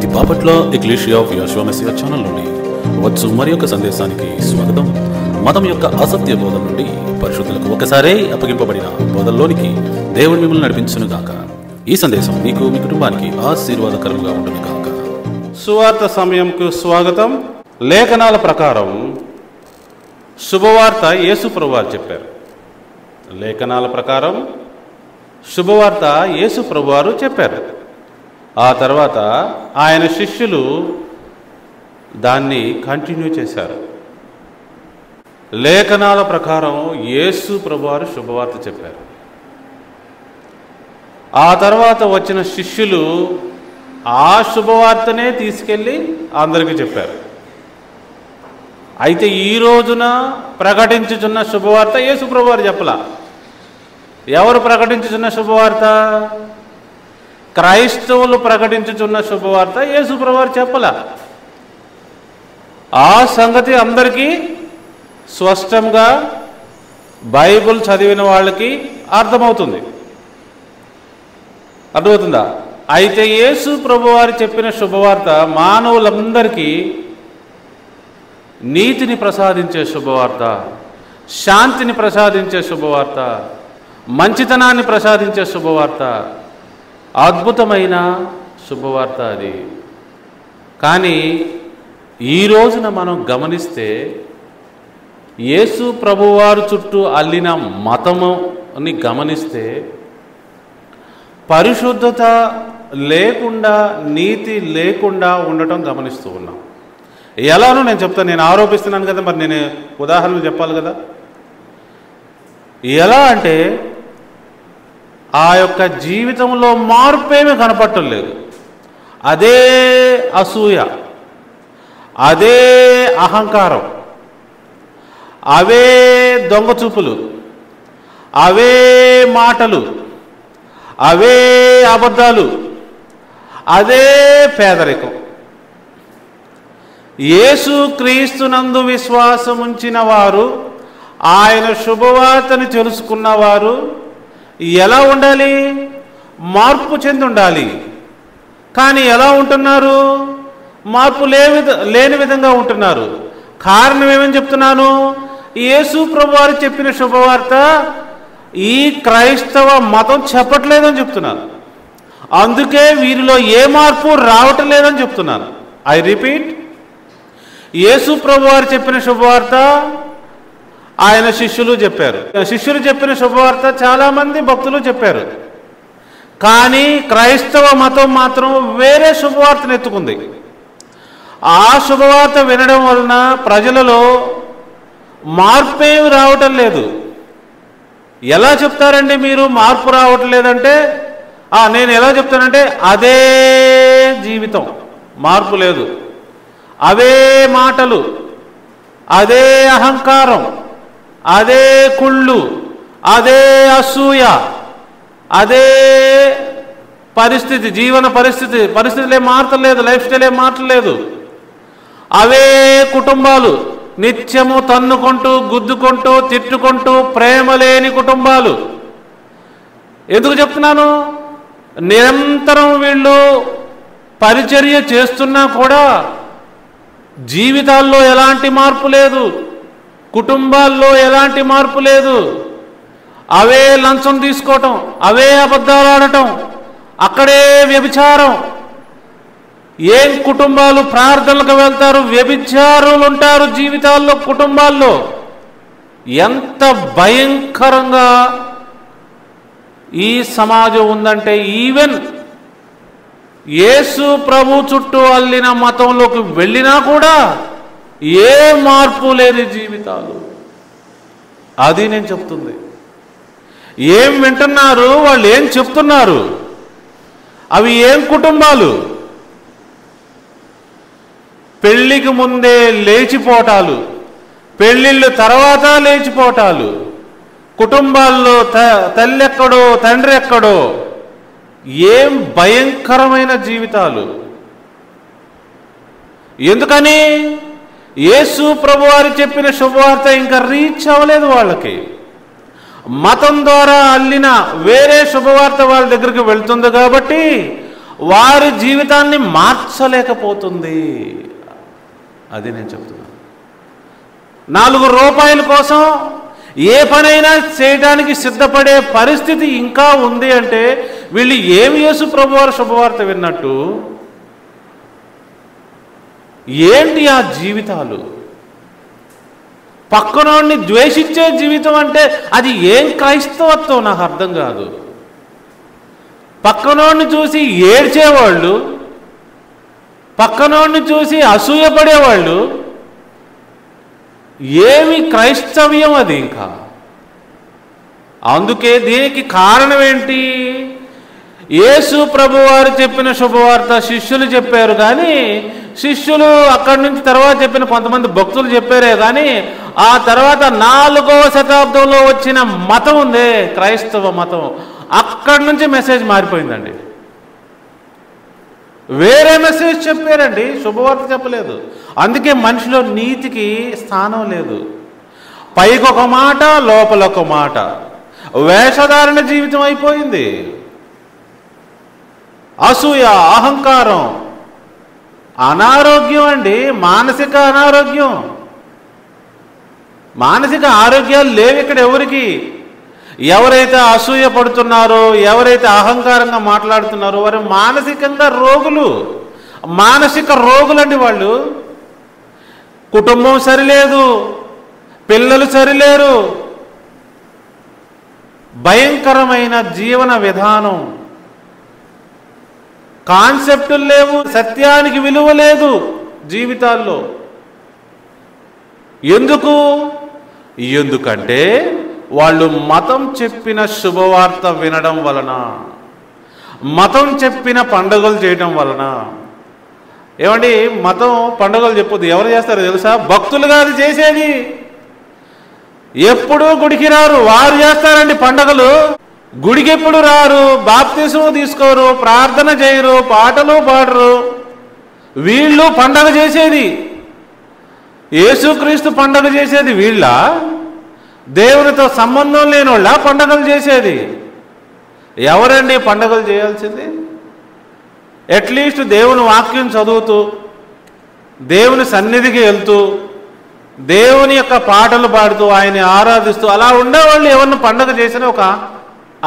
The Bapatla ecclesia of Jehovah Messiah channel నుండి వచ్చు మరి యొక్క సందేశానికి స్వాగతం. మతం యొక్క అసత్య బోధన నుండి పరిశుద్ధులకు ఒకసారి అప్పగింపబడిన బోధల్లోనికి దేవుడు మిమ్మల్ని నడిపించును గాక. ఈ సందేశం మీకు మీ కుటుంబానికి ఆశీర్వాదకరంగా ఉంటుంది గాక. సువార్త సమయంకు స్వాగతం. లేఖనాల ప్రకారం శుభవార్త యేసు ప్రభువారు చెప్పారు. లేఖనాల ప్రకారం శుభవార్త యేసు ప్రభువారు చెప్పారు. ఆ తర్వాత ఆయన శిష్యులు దాన్ని కంటిన్యూ చేశారు. లేఖనాల ప్రకారం యేసు ప్రభువారు శుభవార్త చెప్పారు. ఆ తర్వాత వచ్చిన శిష్యులు ఆ శుభవార్తనే తీసుకెళ్ళి అందరికీ చెప్పారు. అయితే ఈ రోజున ప్రకటించుచున్న శుభవార్త యేసు ప్రభువారు చెప్పలా. ఎవరు ప్రకటించుచున్న శుభవార్త? క్రైస్తవులు ప్రకటించుచున్న శుభవార్త యేసు ప్రభువారు చెప్పలా. ఆ సంగతి అందరికీ స్పష్టంగా బైబిల్ చదివిన వాళ్ళకి అర్థమవుతుందా? అయితే యేసు ప్రభువారు చెప్పిన శుభవార్త మానవులందరికీ నీతిని ప్రసాదించే శుభవార్త, శాంతిని ప్రసాదించే శుభవార్త, మంచితనాన్ని ప్రసాదించే శుభవార్త, అద్భుతమైన శుభవార్త అది. కానీ ఈ రోజున మనం గమనిస్తే యేసు ప్రభువారు చుట్టూ అల్లిన మతముని గమనిస్తే పరిశుద్ధత లేకుండా, నీతి లేకుండా ఉండటం గమనిస్తూ ఉన్నాం. ఎలానో నేను చెప్తాను. నేను ఆరోపిస్తున్నాను కదా, మరి నేను ఉదాహరణలు చెప్పాలి కదా. ఎలా అంటే ఆ యొక్క జీవితంలో మార్పేమీ కనపడటం లేదు. అదే అసూయ, అదే అహంకారం, అవే దొంగచూపులు, అవే మాటలు, అవే అబద్ధాలు, అదే పేదరికం. యేసు క్రీస్తునందు విశ్వాసం ఉంచిన వారు, ఆయన శుభవార్తని తెలుసుకున్నవారు ఎలా ఉండాలి? మార్పు చెంది ఉండాలి. కానీ ఎలా ఉంటున్నారు? మార్పు లేని విధంగా ఉంటున్నారు. కారణం ఏమని చెప్తున్నాను? యేసు ప్రభువారు చెప్పిన శుభవార్త ఈ క్రైస్తవ మతం చెప్పట్లేదని చెప్తున్నాను. అందుకే వీరిలో ఏ మార్పు రావటం లేదని చెప్తున్నాను. ఐ రిపీట్, యేసు ప్రభువారు చెప్పిన శుభవార్త ఆయన శిష్యులు చెప్పారు. శిష్యులు చెప్పిన శుభవార్త చాలామంది భక్తులు చెప్పారు. కానీ క్రైస్తవ మతం మాత్రం వేరే శుభవార్తను ఎత్తుకుంది. ఆ శుభవార్త వినడం వలన ప్రజలలో మార్పేమి రావటం లేదు. ఎలా చెప్తారండి మీరు మార్పు రావటం లేదంటే? నేను ఎలా చెప్తానంటే అదే జీవితం, మార్పు లేదు. అవే మాటలు, అదే అహంకారం, అదే కుళ్ళు, అదే అసూయ, అదే పరిస్థితి, జీవన పరిస్థితులే మార్చలేదు, లైఫ్ స్టైల్ ఏం మార్చలేదు. అవే కుటుంబాలు, నిత్యము తన్నుకుంటూ, గుద్దుకుంటూ, తిట్టుకుంటూ, ప్రేమ లేని కుటుంబాలు. ఎందుకు చెప్తున్నాను? నిరంతరం వీళ్ళు పరిచర్య చేస్తున్నా కూడా జీవితాల్లో ఎలాంటి మార్పు లేదు, కుటుంబాల్లో ఎలాంటి మార్పు లేదు. అవే లంచం తీసుకోవటం, అవే అబద్ధాలు ఆడటం, అక్కడే వ్యభిచారం. ఏం కుటుంబాలు ప్రార్థనలకు వెళ్తారు, వ్యభిచారులు ఉంటారు జీవితాల్లో, కుటుంబాల్లో. ఎంత భయంకరంగా ఈ సమాజం ఉందంటే ఈవెన్ యేసు ప్రభు చుట్టూ అల్లిన మతంలోకి వెళ్ళినా కూడా ఏ మార్పు లేని జీవితాలు. అది నేను చెప్తుంది. ఏం వింటున్నారు వాళ్ళు, ఏం చెప్తున్నారు, అవి ఏం కుటుంబాలు? పెళ్లికి ముందే లేచిపోవటాలు, పెళ్ళిళ్ళు తర్వాత లేచిపోవటాలు, కుటుంబాల్లో తల్లి ఎక్కడో తండ్రి ఎక్కడో. ఏం భయంకరమైన జీవితాలు. ఎందుకని? యేసు ప్రభువారు చెప్పిన శుభవార్త ఇంకా రీచ్ అవ్వలేదు వాళ్ళకి. మతం ద్వారా అల్లిన వేరే శుభవార్త వాళ్ళ దగ్గరికి వెళ్తుంది కాబట్టి వారి జీవితాన్ని మార్చలేకపోతుంది. అది నేను చెప్తున్నాను. 4 రూపాయల కోసం ఏ పనైనా చేయడానికి సిద్ధపడే పరిస్థితి ఇంకా ఉంది అంటే వీళ్ళు ఏమి యేసు ప్రభువారు శుభవార్త విన్నట్టు? ఏంటి ఆ జీవితాలు? పక్కనోడిని ద్వేషించే జీవితం అంటే అది ఏం క్రైస్తవత్వం నాకు అర్థం కాదు. పక్కనోడిని చూసి ఏడ్చేవాళ్ళు, పక్కనోడిని చూసి అసూయపడేవాళ్ళు, ఏమి క్రైస్తవ్యం అది? ఇంకా అందుకే దీనికి కారణం ఏంటి? యేసు ప్రభువారు చెప్పిన శుభవార్త శిష్యులు చెప్పారు కానీ, శిష్యులు అక్కడి నుంచి తర్వాత చెప్పిన కొంతమంది భక్తులు చెప్పారే కానీ, ఆ తర్వాత 4వ శతాబ్దంలో వచ్చిన మతం ఉందే, క్రైస్తవ మతం, అక్కడి నుంచి మెసేజ్ మారిపోయిందండి. వేరే మెసేజ్ చెప్పారండి, శుభవార్త చెప్పలేదు. అందుకే మనిషిలో నీతికి స్థానం లేదు. పైకి ఒక మాట, లోపల ఒక మాట, వేషధారణ జీవితం అయిపోయింది. అసూయ, అహంకారం, అనారోగ్యం అండి, మానసిక అనారోగ్యం. మానసిక ఆరోగ్యాలు లేవు ఇక్కడ ఎవరికి. ఎవరైతే అసూయ పడుతున్నారో, ఎవరైతే అహంకారంగా మాట్లాడుతున్నారో వారు మానసికంగా రోగులు, మానసిక రోగులండి వాళ్ళు. కుటుంబం సరిలేదు, పిల్లలు సరిలేరు, భయంకరమైన జీవన విధానం, కాన్సెప్టులు లేవు, సత్యానికి విలువ లేదు జీవితాల్లో. ఎందుకంటే వాళ్ళు మతం చెప్పిన శుభవార్త వినడం వలన, మతం చెప్పిన పండుగలు చేయడం వలన. ఏమండి, మతం పండుగలు చెప్పొద్దు, ఎవరు చేస్తారో తెలుసా? భక్తులు కాదు చేసేది. ఎప్పుడూ గుడికి రారు, వారు చేస్తారండి పండుగలు. గుడికి ఎప్పుడు రారు, బాప్తిస్మం తీసుకోరు, ప్రార్థన చేయరు, పాటలు పాడరు. వీళ్ళు పండగ చేసేది, యేసుక్రీస్తు పండగ చేసేది వీళ్ళ? దేవునితో సంబంధం లేని వాళ్ళ పండగలు చేసేది? ఎవరండి పండగలు చేయాల్సింది? అట్లీస్ట్ దేవుని వాక్యం చదువుతూ, దేవుని సన్నిధికి వెళ్తూ, దేవుని యొక్క పాటలు పాడుతూ, ఆయన్ని ఆరాధిస్తూ అలా ఉండేవాళ్ళు ఎవరిని పండగ చేసిన ఒక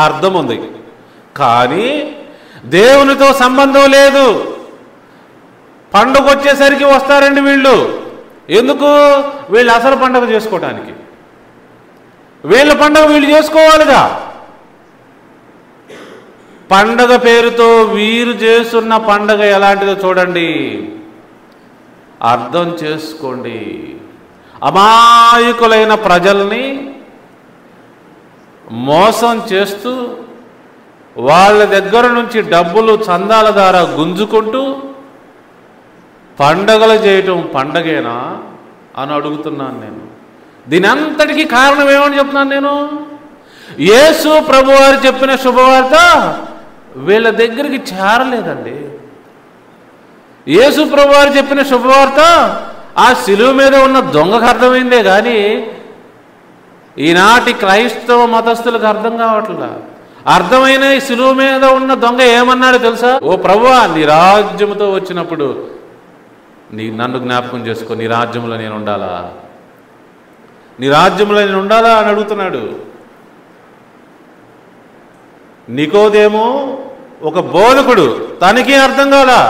అర్థం ఉంది. కానీ దేవునితో సంబంధం లేదు, పండుగ వచ్చేసరికి వస్తారండి వీళ్ళు. ఎందుకు? వీళ్ళు అసలు పండుగ చేసుకోవడానికి. వీళ్ళ పండుగ వీళ్ళు చేసుకోవాలిగా. పండగ పేరుతో వీరు చేస్తున్న పండగ ఎలాంటిదో చూడండి, అర్థం చేసుకోండి. అమాయకులైన ప్రజల్ని మోసం చేస్తూ, వాళ్ళ దగ్గర నుంచి డబ్బులు చందాల ద్వారా గుంజుకుంటూ పండగలు చేయటం పండగేనా అని అడుగుతున్నాను నేను. దీని అంతటికీ కారణం ఏమని చెప్తున్నాను నేను? యేసు ప్రభువారు చెప్పిన శుభవార్త వీళ్ళ దగ్గరికి చేరలేదండి. యేసు ప్రభువారు చెప్పిన శుభవార్త ఆ శిలువ మీద ఉన్న దొంగకు అర్థమైందే కానీ ఈనాటి క్రైస్తవ మతస్థులకు అర్థం కావట్లా. అర్థమైన ఈ శిలువ మీద ఉన్న దొంగ ఏమన్నాడు తెలుసా? ఓ ప్రభువా, నీ రాజ్యముతో వచ్చినప్పుడు నన్ను జ్ఞాపకం చేసుకో, నీ రాజ్యంలో నేను ఉండాలా, నీ రాజ్యంలో నేను ఉండాలా అని అడుగుతున్నాడు. నికోదేమో ఒక బోధకుడు, తనకి అర్థం కాలా.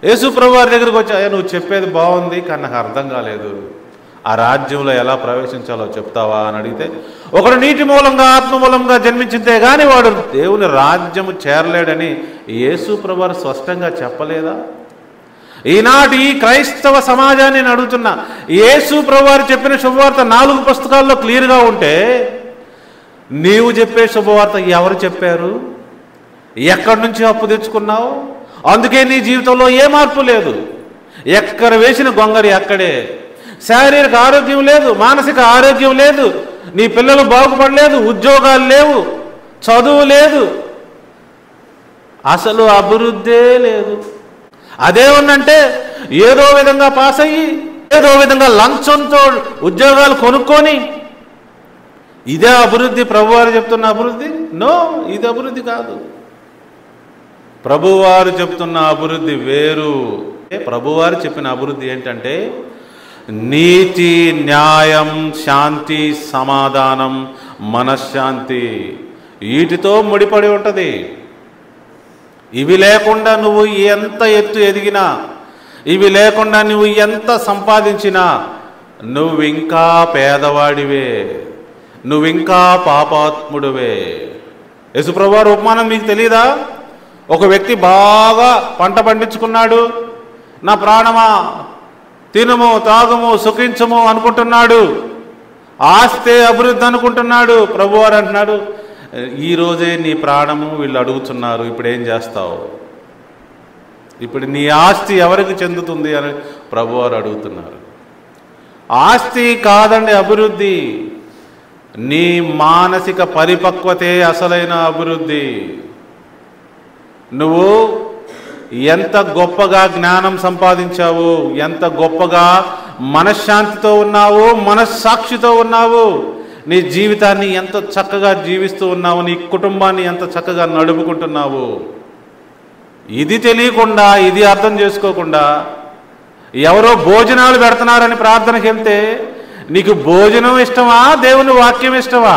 యేసు ప్రభువారి దగ్గరికి వచ్చి, అయ్యా నువ్వు చెప్పేది బాగుంది కానీ నాకు అర్థం కాలేదు, ఆ రాజ్యంలో ఎలా ప్రవేశించాలో చెప్తావా అని అడిగితే, ఒకడు నీటి మూలంగా ఆత్మ మూలంగా జన్మించితే కానీ వాడు దేవుని రాజ్యము చేరలేడని యేసు ప్రభువారు స్పష్టంగా చెప్పలేదా? ఈనాటి ఈ క్రైస్తవ సమాజాన్ని నేను అడుగుతున్నా, యేసు ప్రభువారు చెప్పిన శుభవార్త 4 పుస్తకాల్లో క్లియర్గా ఉంటే నీవు చెప్పే శుభవార్త ఎవరు చెప్పారు? ఎక్కడి నుంచి అప్పు తెచ్చుకున్నావు? అందుకే నీ జీవితంలో ఏ మార్పు లేదు. ఎక్కడ వేసిన గొంగరి అక్కడే. శారీరక ఆరోగ్యం లేదు, మానసిక ఆరోగ్యం లేదు, నీ పిల్లలు బాగుపడలేదు, ఉద్యోగాలు లేవు, చదువు లేదు, అసలు అభివృద్ధే లేదు. అదేమన్నంటే ఏదో విధంగా పాస్ అయ్యి, ఏదో విధంగా లంచంతో ఉద్యోగాలు కొనుక్కొని, ఇదే అభివృద్ధి ప్రభువారు చెప్తున్న అభివృద్ధి? నో, ఇది అభివృద్ధి కాదు. ప్రభువారు చెప్తున్న అభివృద్ధి వేరు. ప్రభువారు చెప్పిన అభివృద్ధి ఏంటంటే నీతి, న్యాయం, శాంతి, సమాధానం, మనశ్శాంతి, వీటితో ముడిపడి ఉంటుంది. ఇవి లేకుండా నువ్వు ఎంత ఎత్తు ఎదిగినా, ఇవి లేకుండా నువ్వు ఎంత సంపాదించినా నువ్వు ఇంకా పేదవాడివే, నువ్వు ఇంకా పాపాత్ముడివే. యేసుప్రభువారి ఉపమానం మీకు తెలీదా? ఒక వ్యక్తి బాగా పంట పండించుకున్నాడు. నా ప్రాణమా తినుము, తాగుము, సుఖించము అనుకుంటున్నాడు. ఆస్తే అభివృద్ధి అనుకుంటున్నాడు. ప్రభువారు అంటున్నాడు, ఈరోజే నీ ప్రాణము వీళ్ళు అడుగుతున్నారు, ఇప్పుడు ఏం చేస్తావు? ఇప్పుడు నీ ఆస్తి ఎవరికి చెందుతుంది అని ప్రభువారు అడుగుతున్నారు. ఆస్తి కాదండి అభివృద్ధి, నీ మానసిక పరిపక్వతే అసలైన అభివృద్ధి. నువ్వు ఎంత గొప్పగా జ్ఞానం సంపాదించావు, ఎంత గొప్పగా మనశ్శాంతితో ఉన్నావు, మనస్సాక్షితో ఉన్నావు, నీ జీవితాన్ని ఎంత చక్కగా జీవిస్తూ ఉన్నావు, నీ కుటుంబాన్ని ఎంత చక్కగా నడుపుకుంటున్నావు. ఇది తెలియకుండా, ఇది అర్థం చేసుకోకుండా ఎవరో భోజనాలు పెడుతున్నారని ప్రార్థనకి వెళ్తే నీకు భోజనం ఇష్టమా, దేవుని వాక్యం ఇష్టమా?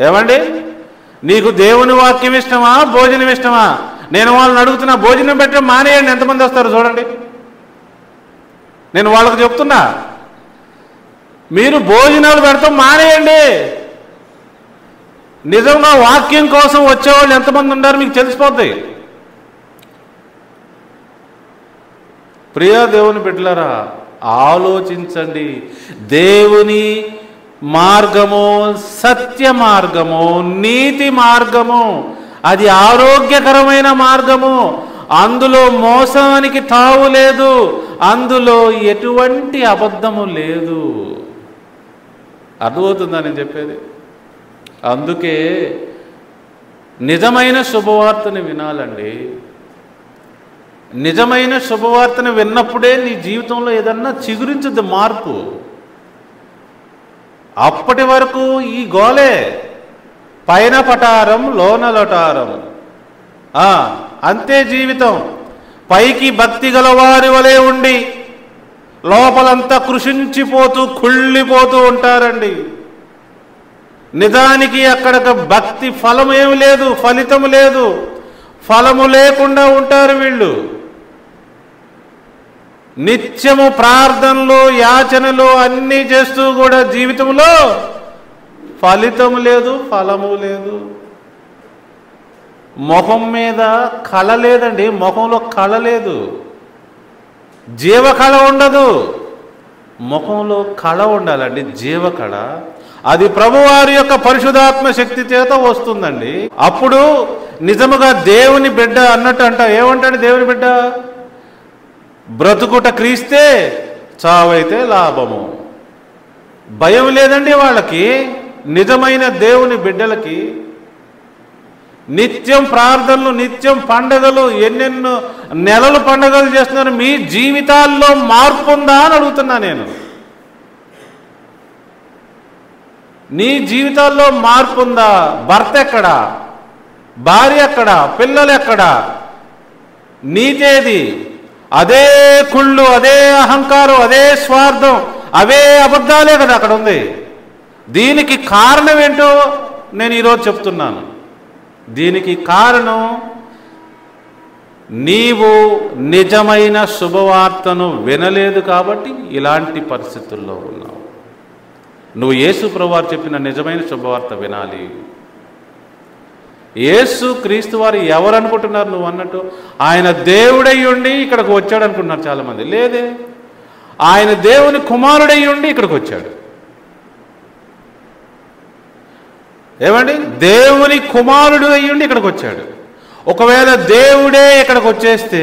ఏమండి, నీకు దేవుని వాక్యం ఇష్టమా, భోజనం ఇష్టమా? నేను వాళ్ళని అడుగుతున్నా, భోజనం పెట్టడం మానేయండి. ఎంతమంది వస్తారు చూడండి. నేను వాళ్ళకు చెప్తున్నా, మీరు భోజనాలు పెడతాం మానేయండి. నిజంగా వాక్యం కోసం వచ్చేవాళ్ళు ఎంతమంది ఉన్నారు మీకు తెలిసిపోద్ది. ప్రియ దేవుని బిడ్డలారా, ఆలోచించండి. దేవుని మార్గము సత్య మార్గము, నీతి మార్గము, అది ఆరోగ్యకరమైన మార్గము. అందులో మోసానికి తావు లేదు, అందులో ఎటువంటి అబద్ధము లేదు. అర్థమవుతుందా నేను చెప్పేది? అందుకే నిజమైన శుభవార్తని వినాలండి. నిజమైన శుభవార్తను విన్నప్పుడే నీ జీవితంలో ఏదన్నా చిగురించుద్ది మార్పు. అప్పటి వరకు ఈ గోలే, పైన పటారం లోన లొటారం, అంతే జీవితం. పైకి భక్తి గలవారి వలె ఉండి లోపలంతా కృషించిపోతూ కుళ్ళిపోతూ ఉంటారండి. నిజానికి అక్కడ భక్తి ఫలం ఏమి లేదు, ఫలితం లేదు, ఫలము లేకుండా ఉంటారు వీళ్ళు. నిత్యము ప్రార్థనలు, యాచనలు అన్నీ చేస్తూ కూడా జీవితంలో ఫలితం లేదు, ఫలము లేదు. ముఖం మీద కళ లేదండి, ముఖంలో కళ లేదు, జీవకళ ఉండదు. ముఖంలో కళ ఉండాలండి, జీవకళ. అది ప్రభువారి యొక్క పరిశుద్ధాత్మ శక్తి చేత వస్తుందండి. అప్పుడు నిజముగా దేవుని బిడ్డ అన్నట్టు అంట. ఏమంటాడు దేవుని బిడ్డ? బ్రతుకుట క్రీస్తే, చావైతే లాభము. భయం లేదండి వాళ్ళకి. నిజమైన దేవుని బిడ్డలకి నిత్యం ప్రార్థనలు, నిత్యం పండగలు, ఎన్నెన్నో నెలలు పండగలు చేస్తున్నారు. మీ జీవితాల్లో మార్పు ఉందా అని అడుగుతున్నా నేను. నీ జీవితాల్లో మార్పు ఉందా? భర్త ఎక్కడా, భార్య ఎక్కడా, పిల్లలు ఎక్కడా, నీతేది? అదే కుళ్ళు, అదే అహంకారం, అదే స్వార్థం, అవే అబద్ధాలే కదా అక్కడ ఉంది. దీనికి కారణం ఏంటో నేను ఈరోజు చెప్తున్నాను. దీనికి కారణం నీవు నిజమైన శుభవార్తను వినలేదు కాబట్టి ఇలాంటి పరిస్థితుల్లో ఉన్నావు. నువ్వు యేసు ప్రభువారు చెప్పిన నిజమైన శుభవార్త వినాలి. యేసు క్రీస్తు వారు ఎవరు అనుకుంటున్నారు నువ్వు అన్నట్టు? ఆయన దేవుడై ఉండి ఇక్కడికి వచ్చాడు అనుకుంటున్నారు చాలామంది. లేదే, ఆయన దేవుని కుమారుడై ఉండి ఇక్కడికి వచ్చాడు. ఏమండి, దేవుని కుమారుడు అయ్యుండి ఇక్కడికి వచ్చాడు. ఒకవేళ దేవుడే ఇక్కడికి వచ్చేస్తే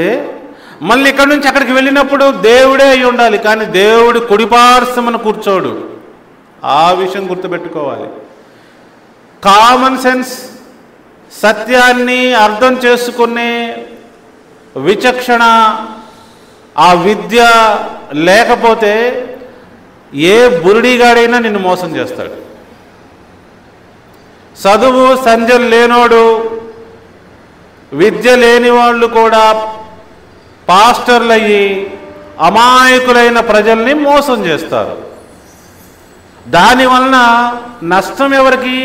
మళ్ళీ ఇక్కడి నుంచి అక్కడికి వెళ్ళినప్పుడు దేవుడే అయి ఉండాలి, కానీ దేవుడు కుడిపార్శ్వమున కూర్చోడు. ఆ విషయం గుర్తుపెట్టుకోవాలి. కామన్ సెన్స్, సత్యాన్ని అర్థం చేసుకునే విచక్షణ, ఆ విద్య లేకపోతే ఏ బురుడిగాడైనా నిన్ను మోసం చేస్తాడు. చదువు సంజలు లేనోడు, విద్య లేని వాళ్ళు కూడా పాస్టర్లు అయ్యి అమాయకులైన ప్రజల్ని మోసం చేస్తారు. దానివలన నష్టం ఎవరికి?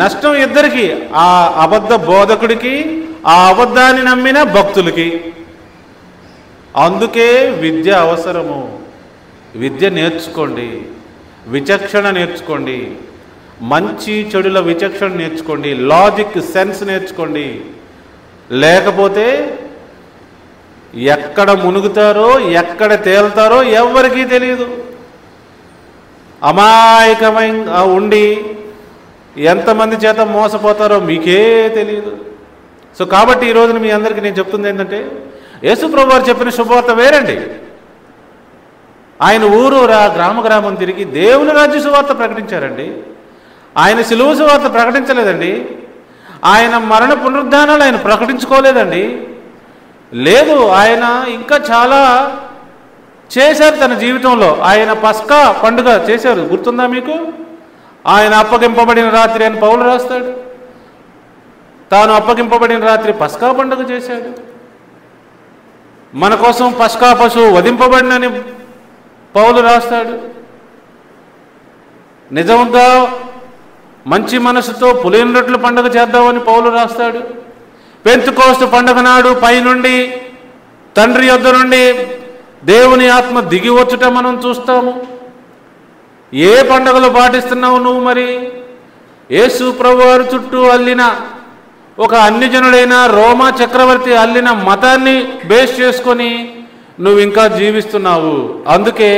నష్టం ఇద్దరికి, ఆ అబద్ధ బోధకుడికి, ఆ అబద్ధాన్ని నమ్మిన భక్తులకి. అందుకే విద్య అవసరము. విద్య నేర్చుకోండి, విచక్షణ నేర్చుకోండి, మంచి చెడుల విచక్షణ నేర్చుకోండి, లాజిక్ సెన్స్ నేర్చుకోండి. లేకపోతే ఎక్కడ మునుగుతారో ఎక్కడ తేలుతారో ఎవరికీ తెలియదు. అమాయకమైన ఉండి ఎంతమంది చేత మోసపోతారో మీకే తెలియదు. సో కాబట్టి ఈరోజు మీ అందరికీ నేను చెప్తుంది ఏంటంటే, యేసు ప్రభువు వారు చెప్పిన శుభవార్త వేరండి. ఆయన ఊరూరా గ్రామ గ్రామం తిరిగి దేవుని రాజ్య సువార్త ప్రకటించారండి. ఆయన సిలువ సువార్త ప్రకటించలేదండి. ఆయన మరణ పునరుద్ధానాలు ఆయన ప్రకటించుకోలేదండి. లేదు, ఆయన ఇంకా చాలా చేశారు తన జీవితంలో. ఆయన పస్కా పండుగ చేశారు, గుర్తుందా మీకు? ఆయన అప్పగింపబడిన రాత్రి అని పౌలు రాస్తాడు. తాను అప్పగింపబడిన రాత్రి పస్కా పండుగ చేశాడు. మన కోసం పస్కా పశువు వధింపబడినని పౌలు రాస్తాడు. నిజంగా మంచి మనసుతో పులిన రొట్టెల పండుగ చేద్దామని పౌలు రాస్తాడు. పెంతెకోస్తు పండుగ నాడు పైనుండి తండ్రి యొద్ద నుండి దేవుని ఆత్మ దిగి వచ్చుట మనం చూస్తాము. ఏ పండుగలు పాటిస్తున్నావు నువ్వు? మరి యేసు ప్రభువారు చుట్టూ అల్లిన ఒక అన్యజనుడైన రోమా చక్రవర్తి అల్లిన మతాన్ని బేస్ చేసుకొని నువ్వు ఇంకా జీవిస్తున్నావు. అందుకే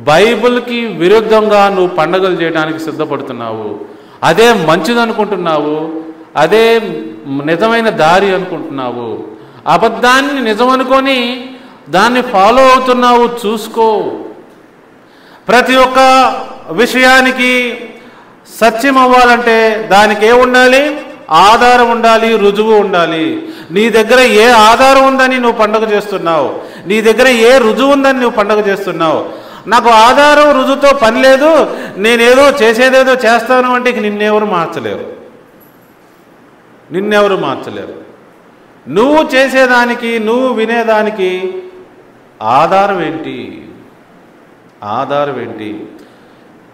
బైబిల్కి విరుద్ధంగా నువ్వు పండుగలు చేయడానికి సిద్ధపడుతున్నావు. అదే మంచిదనుకుంటున్నావు, అదే నిజమైన దారి అనుకుంటున్నావు. అబద్ధాన్ని నిజం అనుకొని దాన్ని ఫాలో అవుతున్నావు. చూసుకో. ప్రతి ఒక్క విషయానికి సత్యం అవ్వాలంటే దానికి ఏముండాలి? ఆధారం ఉండాలి, రుజువు ఉండాలి. నీ దగ్గర ఏ ఆధారం ఉందని నువ్వు పండుగ చేస్తున్నావు? నీ దగ్గర ఏ రుజువు ఉందని నువ్వు పండుగ చేస్తున్నావు? నాకు ఆధారం రుజువుతో పని లేదు, నేనేదో చేసేదేదో చేస్తాను అంటే నిన్నెవరు మార్చలేరు. నిన్నెవరు మార్చలేరు. నువ్వు చేసేదానికి, నువ్వు వినేదానికి ఆధారం ఏంటి? ఆధారం ఏంటి?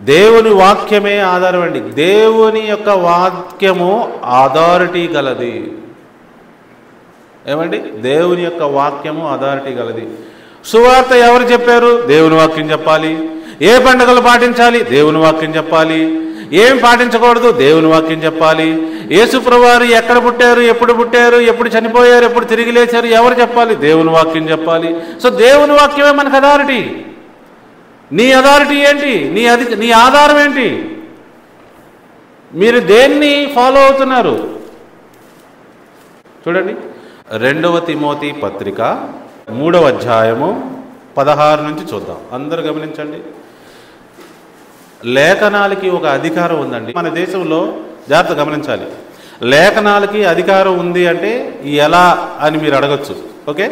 దేవుని వాక్యమే ఆధారం అండి. దేవుని యొక్క వాక్యము అథారిటీ గలది. ఏమండి? దేవుని యొక్క వాక్యము అథారిటీ గలది. సువార్త ఎవరు చెప్పారు? దేవుని వాక్యం చెప్పాలి. ఏ పండుగలు పాటించాలి? దేవుని వాక్యం చెప్పాలి. ఏం పాటించకూడదు? దేవుని వాక్యం చెప్పాలి. యేసు ప్రభువారు ఎక్కడ పుట్టారు, ఎప్పుడు చనిపోయారు, ఎప్పుడు తిరిగి లేచారు ఎవరు చెప్పాలి? దేవుని వాక్యం చెప్పాలి. సో దేవుని వాక్యమే మనకు అథారిటీ. నీ అథారిటీ ఏంటి? నీ ఆధారం ఏంటి? మీరు దేన్ని ఫాలో అవుతున్నారు? చూడండి, 2వ తిమోతి పత్రిక 3వ అధ్యాయము 16 నుంచి చూద్దాం. అందరూ గమనించండి. లేఖనాలకి ఒక అధికారం ఉందండి మన దేశంలో. జాగ్రత్త గమనించాలి. లేఖనాలకి అధికారం ఉంది అంటే ఎలా అని మీరు అడగచ్చు. ఓకే,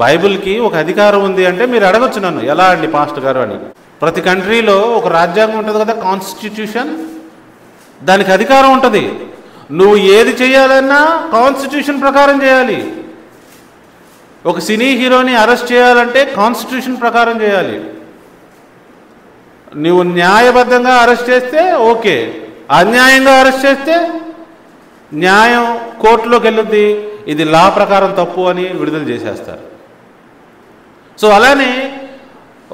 బైబిల్కి ఒక అధికారం ఉంది అంటే మీరు అడగచ్చు నన్ను, ఎలా అండి పాస్టర్ గారు అని. ప్రతి కంట్రీలో ఒక రాజ్యాంగం ఉంటుంది కదా, కాన్స్టిట్యూషన్. దానికి అధికారం ఉంటుంది. నువ్వు ఏది చేయాలన్నా కాన్స్టిట్యూషన్ ప్రకారం చేయాలి. ఒక సినీ హీరోని అరెస్ట్ చేయాలంటే కాన్స్టిట్యూషన్ ప్రకారం చేయాలి. నువ్వు న్యాయబద్ధంగా అరెస్ట్ చేస్తే ఓకే, అన్యాయంగా అరెస్ట్ చేస్తే న్యాయం కోర్టులోకి వెళ్ళుద్ది, ఇది లా ప్రకారం తప్పు అని విడుదల చేసేస్తారు. సో అలానే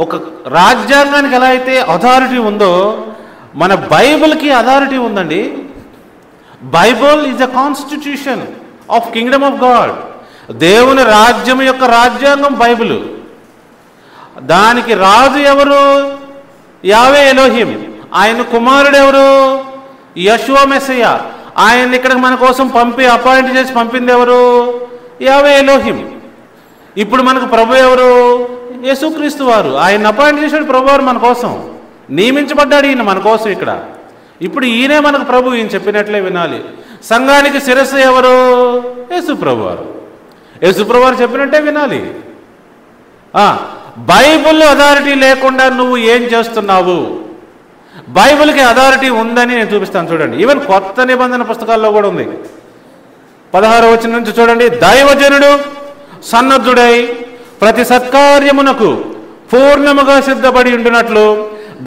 ఒక రాజ్యాంగానికి ఎలా అయితే అథారిటీ ఉందో మన బైబిల్కి అథారిటీ ఉందండి. Bible is a constitution of Kingdom of God. దేవుని రాజ్యం యొక్క రాజ్యాంగం బైబిల్. దానికి రాజు ఎవరు? యావే ఎలోహిం. ఆయన కుమారుడు ఎవరు? యెషువా మెస్సియా. ఆయన ఇక్కడికి మన కోసం అపాయింట్ చేసి పంపింది ఎవరు? యావే ఎలోహిం. ఇప్పుడు మనకు ప్రభు ఎవరు? యేసుక్రీస్తు వారు. ఆయన అపాయింట్ చేశాడు ప్రభు వారు మన కోసం, నియమించబడ్డాడు ఈయన మన కోసం ఇక్కడ. ఇప్పుడు ఈయనే మనకు ప్రభు, ఈయన చెప్పినట్లే వినాలి. సంఘానికి శిరస్సు ఎవరు? యేసు ప్రభు వారు. యేసు ప్రభు వారు చెప్పినట్టే వినాలి. బైబిల్ అథారిటీ లేకుండా నువ్వు ఏం చేస్తున్నావు? బైబిల్కి అథారిటీ ఉందని నేను చూపిస్తాను చూడండి. ఈవెన్ కొత్త నిబంధన పుస్తకాల్లో కూడా ఉంది. 16వ వచనం నుంచి చూడండి. దైవజనుడు సన్నద్ధుడై ప్రతి సత్కార్యమునకు పూర్ణముగా సిద్ధపడి ఉండినట్లు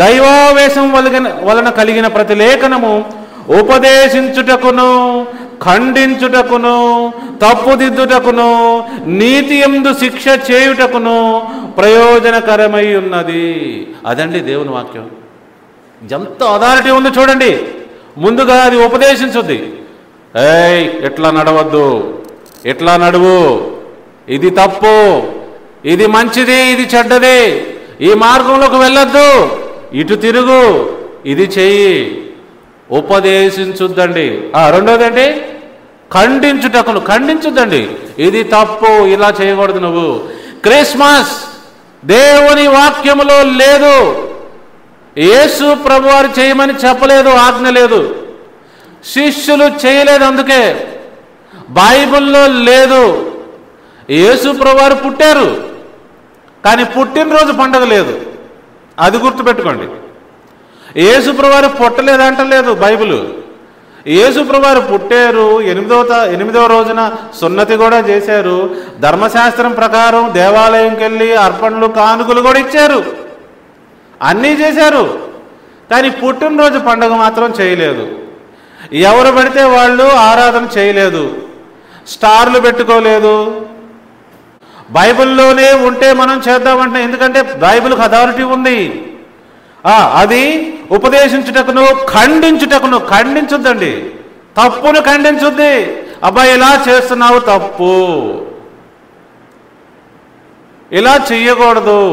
దైవావేశం వలన కలిగిన ప్రతి లేఖనము ఉపదేశించుటకును, ఖండించుటకును, తప్పుదిద్దుటకును, నీతి యందు శిక్ష చేయుటకును ప్రయోజనకరమై ఉన్నది. అదండి దేవుని వాక్యం. ఎంత అథారిటీ ఉందో చూడండి. ముందుగా అది ఉపదేశించుద్ది. ఎట్లా నడవద్దు, ఎట్లా నడువు, ఇది తప్పు, ఇది మంచిది, ఇది చెడ్డది, ఈ మార్గంలోకి వెళ్ళొద్దు, ఇటు తిరుగు, ఇది చెయ్యి, ఉపదేశించుద్దండి. రెండోదండి ఖండించుటకును, ఖండించుద్దండి. ఇది తప్పు, ఇలా చేయకూడదు నువ్వు. క్రిస్మస్ దేవుని వాక్యములో లేదు. యేసు ప్రభువారు చేయమని చెప్పలేదు, ఆజ్ఞ లేదు. శిష్యులు చేయలేదు, అందుకే బైబిల్లో లేదు. యేసు ప్రభువారు పుట్టారు, కానీ పుట్టినరోజు పండుగ లేదు. అది గుర్తుపెట్టుకోండి. యేసు ప్రభువారు పుట్టలేదంటలేదు బైబిల్. యేసు ప్రభువారు పుట్టారు. 8వ రోజున సున్నతి కూడా చేశారు. ధర్మశాస్త్రం ప్రకారం దేవాలయంకి వెళ్ళి అర్పణలు, కానుకలు కూడా ఇచ్చారు, అన్నీ చేశారు. కానీ పుట్టినరోజు పండుగ మాత్రం చేయలేదు. ఎవరు పడితే వాళ్ళు ఆరాధన చేయలేదు, స్టార్లు పెట్టుకోలేదు. బైబిల్లోనే ఉంటే మనం చేద్దామంటే, ఎందుకంటే బైబిల్కి అథారిటీ ఉంది. అది ఉపదేశించుటకును, ఖండించుటకును, ఖండించుద్దండి. తప్పును ఖండించుద్ది. అబ్బాయి ఇలా చేస్తున్నావు, తప్పు, ఇలా చెయ్యకూడదు,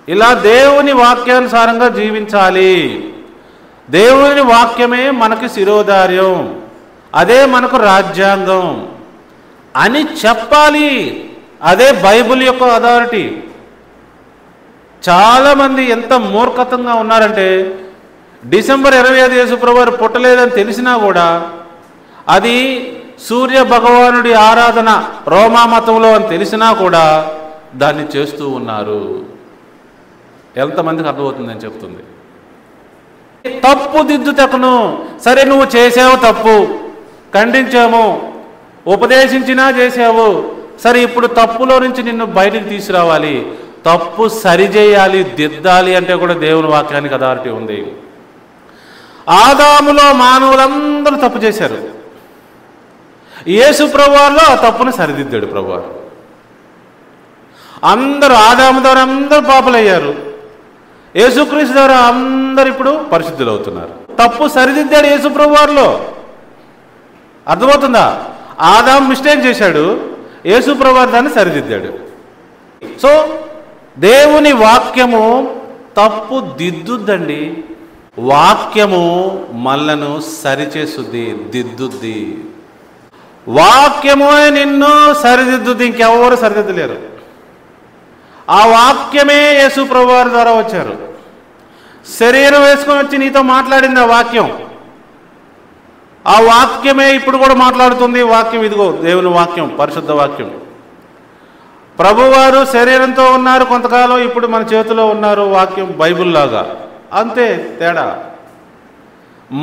ఇలా దేవుని వాక్యానుసారంగా జీవించాలి. దేవుని వాక్యమే మనకి శిరోధార్యం, అదే మనకు రాజ్యాంగం అని చెప్పాలి. అదే బైబిల్ యొక్క అథారిటీ. చాలామంది ఎంత మూర్ఖతంగా ఉన్నారంటే, డిసెంబర్ 25 యేసుప్రభువారు పుట్టలేదని తెలిసినా కూడా అది సూర్య భగవానుడి ఆరాధన రోమా మతంలో అని తెలిసినా కూడా దాన్ని చేస్తూ ఉన్నారు. ఎంతమందికి అర్థమవుతుందని చెప్తుంది. తప్పు దిద్దుటకును, సరే నువ్వు చేసావు తప్పు, ఖండించాము, ఉపదేశించినా చేసావు, సరే ఇప్పుడు తప్పులో నుంచి నిన్ను బయటికి తీసుకురావాలి, తప్పు సరిచేయాలి, దిద్దాలి అంటే కూడా దేవుని వాక్యానికి అథారిటీ ఉంది. ఆదాములో మానవులందరూ తప్పు చేశారు. యేసు ప్రభువారిలో ఆ తప్పును సరిదిద్దాడు ప్రభువారు. అందరూ ఆదాము ద్వారా అందరూ పాపులయ్యారు. యేసుక్రీస్తు ద్వారా అందరు ఇప్పుడు పరిశుద్ధులు అవుతున్నారు. తప్పు సరిదిద్దాడు యేసు ప్రభువారిలో. అర్థమవుతుందా? ఆదాము మిస్టేక్ చేశాడు, యేసు ప్రభువారు దాన్ని సరిదిద్దాడు. సో దేవుని వాక్యము తప్పు దిద్దుద్దండి. వాక్యము మనలను సరిచేస్తుంది, దిద్దుద్ది. వాక్యము నిన్ను సరిదిద్దుద్ది, ఇంకెవరు సరిదిద్దలేరు. ఆ వాక్యమే యేసు ప్రభువారి ద్వారా వచ్చారు. శరీరం వేసుకొని వచ్చి నీతో మాట్లాడింది ఆ వాక్యం. ఆ వాక్యమే ఇప్పుడు కూడా మాట్లాడుతుంది. వాక్యం ఇదిగో దేవుని వాక్యం, పరిశుద్ధ వాక్యం. ప్రభువారు శరీరంతో ఉన్నారు కొంతకాలం, ఇప్పుడు మన చేతిలో ఉన్నారు వాక్యం బైబిల్ లాగా. అంతే తేడా.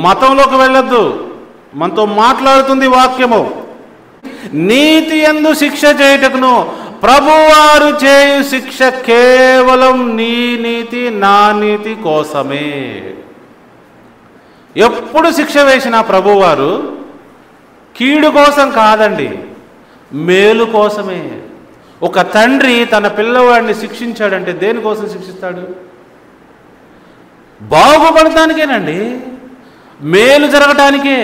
మతంలోకి వెళ్ళొద్దు, మనతో మాట్లాడుతుంది వాక్యము. నీతి యందు శిక్ష చేయుటకును, ప్రభువారు చేయు శిక్ష కేవలం నీ నీతి నా నీతి కోసమే. ఎప్పుడు శిక్ష వేసిన ప్రభువారు కీడు కోసం కాదండి, మేలు కోసమే. ఒక తండ్రి తన పిల్లవాడిని శిక్షించాడంటే దేనికోసం శిక్షిస్తాడు? బాగుపడటానికేనండి, మేలు జరగటానికే.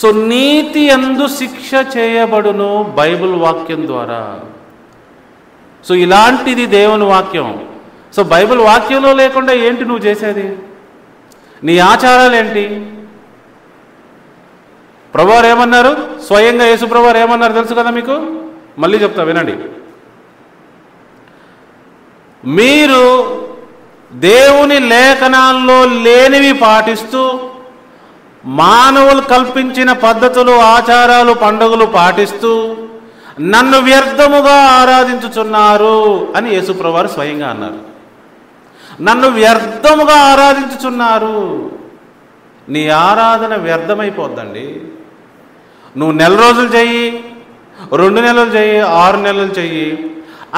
సో నీతి యందు శిక్ష చేయబడును బైబిల్ వాక్యం ద్వారా. సో ఇలాంటిది దేవుని వాక్యం. సో బైబిల్ వాక్యంలో లేకుండా ఏంటి నువ్వు చేసేది? నీ ఆచారాలు ఏంటి? ప్రభువారు ఏమన్నారు? స్వయంగా యేసు ప్రభువారు ఏమన్నారు తెలుసు కదా మీకు? మళ్ళీ చెప్తా వినండి. మీరు దేవుని లేఖనాల్లో లేనివి పాటిస్తూ, మానవులు కల్పించిన పద్ధతులు, ఆచారాలు, పండుగలు పాటిస్తూ నన్ను వ్యర్థముగా ఆరాధించుచున్నారు అని యేసుప్రభువారు స్వయంగా అన్నారు. నన్ను వ్యర్థముగా ఆరాధించుచున్నారు. నీ ఆరాధన వ్యర్థమైపోద్దండి. నువ్వు నెల రోజులు చెయ్యి, 2 నెలలు చెయ్యి, 6 నెలలు చెయ్యి,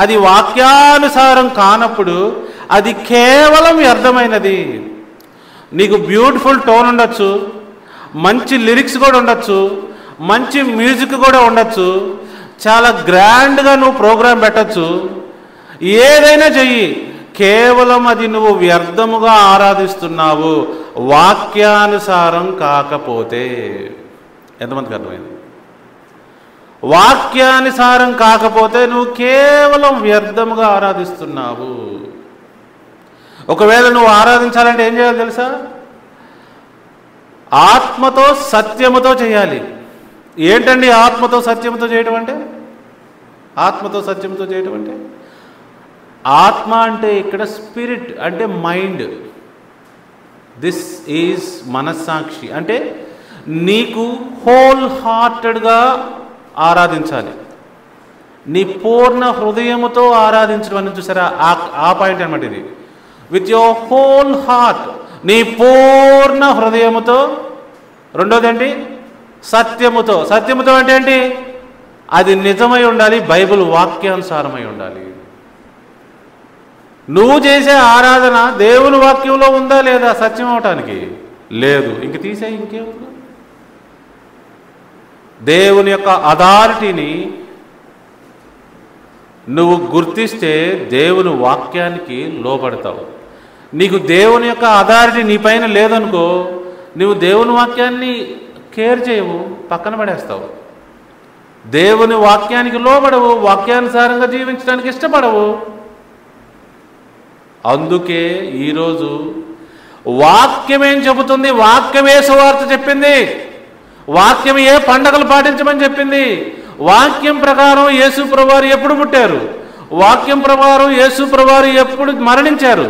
అది వాక్యానుసారం కానప్పుడు అది కేవలం వ్యర్థమైనది. నీకు బ్యూటిఫుల్ టోన్ ఉండొచ్చు, మంచి లిరిక్స్ కూడా ఉండొచ్చు, మంచి మ్యూజిక్ కూడా ఉండొచ్చు, చాలా గ్రాండ్గా నువ్వు ప్రోగ్రాం పెట్టచ్చు, ఏదైనా చెయ్యి, కేవలం అది నువ్వు వ్యర్థముగా ఆరాధిస్తున్నావు వాక్యానుసారం కాకపోతే. ఎంతమందికి అర్థమైంది? వాక్యానుసారం కాకపోతే నువ్వు కేవలం వ్యర్థముగా ఆరాధిస్తున్నావు. ఒకవేళ నువ్వు ఆరాధించాలంటే ఏం చేయాలి తెలుసా? ఆత్మతో సత్యముతో చేయాలి. ఏంటండి ఆత్మతో సత్యముతో చేయటం అంటే? ఆత్మతో సత్యముతో చేయటం అంటే, ఆత్మ అంటే ఇక్కడ స్పిరిట్ అంటే మైండ్. దిస్ ఈజ్ మనస్సాక్షి. అంటే నీకు హోల్ హార్టెడ్గా ఆరాధించాలి, నీ పూర్ణ హృదయముతో ఆరాధించడం అని చూసారా? ఆ పాయింట్ అనమాట ఇది. విత్ యువర్ హోల్ హార్ట్, నీ పూర్ణ హృదయముతో. రెండోది ఏంటి? సత్యముతో. సత్యముతో అంటే ఏంటి? అది నిజమై ఉండాలి, బైబిల్ వాక్యానుసారమై ఉండాలి. నువ్వు చేసే ఆరాధన దేవుని వాక్యంలో ఉందా లేదా సత్యం అవటానికి? లేదు. ఇంక తీసే ఇంకేముంది? దేవుని యొక్క అథారిటీని నువ్వు గుర్తిస్తే దేవుని వాక్యానికి లోబడతావు. నీకు దేవుని యొక్క అథారిటీ నీ పైన లేదనుకో, నువ్వు దేవుని వాక్యాన్ని కేర్ చేయవు, పక్కన పడేస్తావు. దేవుని వాక్యానికి లోబడవు, వాక్యానుసారంగా జీవించడానికి ఇష్టపడవు. అందుకే ఈరోజు వాక్యమేం చెబుతుంది? వాక్యమే సువార్త చెప్పింది. వాక్యం ఏ పండగలు పాటించమని చెప్పింది? వాక్యం ప్రకారం యేసు ప్రభువారు ఎప్పుడు పుట్టారు? వాక్యం ప్రకారం యేసు ప్రభువారు ఎప్పుడు మరణించారు?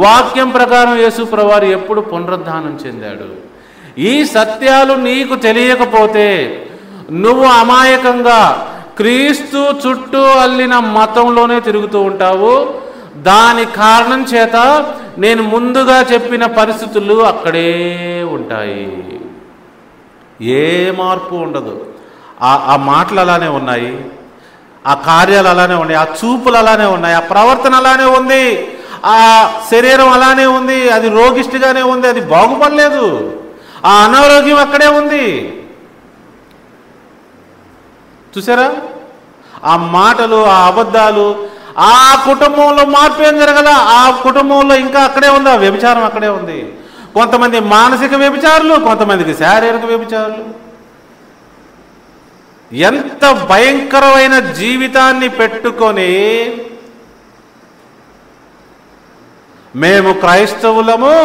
వాక్యం ప్రకారం యేసు ప్రభువారు ఎప్పుడు పునరుద్ధానం చెందాడు? ఈ సత్యాలు నీకు తెలియకపోతే నువ్వు అమాయకంగా క్రీస్తు చుట్టూ అల్లిన మతంలోనే తిరుగుతూ ఉంటావు. దాని కారణం చేత నేను ముందుగా చెప్పిన పరిస్థితులు అక్కడే ఉంటాయి, ఏ మార్పు ఉండదు. ఆ మాటలు అలానే ఉన్నాయి, ఆ కార్యాలు అలానే ఉన్నాయి, ఆ చూపులు అలానే ఉన్నాయి, ఆ ప్రవర్తన అలానే ఉంది, ఆ శరీరం అలానే ఉంది, అది రోగిష్టిగానే ఉంది, అది బాగుపడలేదు, ఆ అనారోగ్యం అక్కడే ఉంది. చూసారా? ఆ మాటలు, ఆ అబద్ధాలు, ఆ కుటుంబంలో మార్పు ఏం జరగల, ఆ కుటుంబంలో ఇంకా అక్కడే ఉంది, ఆ వ్యభిచారం అక్కడే ఉంది. కొంతమంది మానసిక వ్యభిచారులు, కొంతమందికి శారీరక వ్యభిచారులు. ఎంత భయంకరమైన జీవితాన్ని పెట్టుకొని మేము క్రైస్తవులము,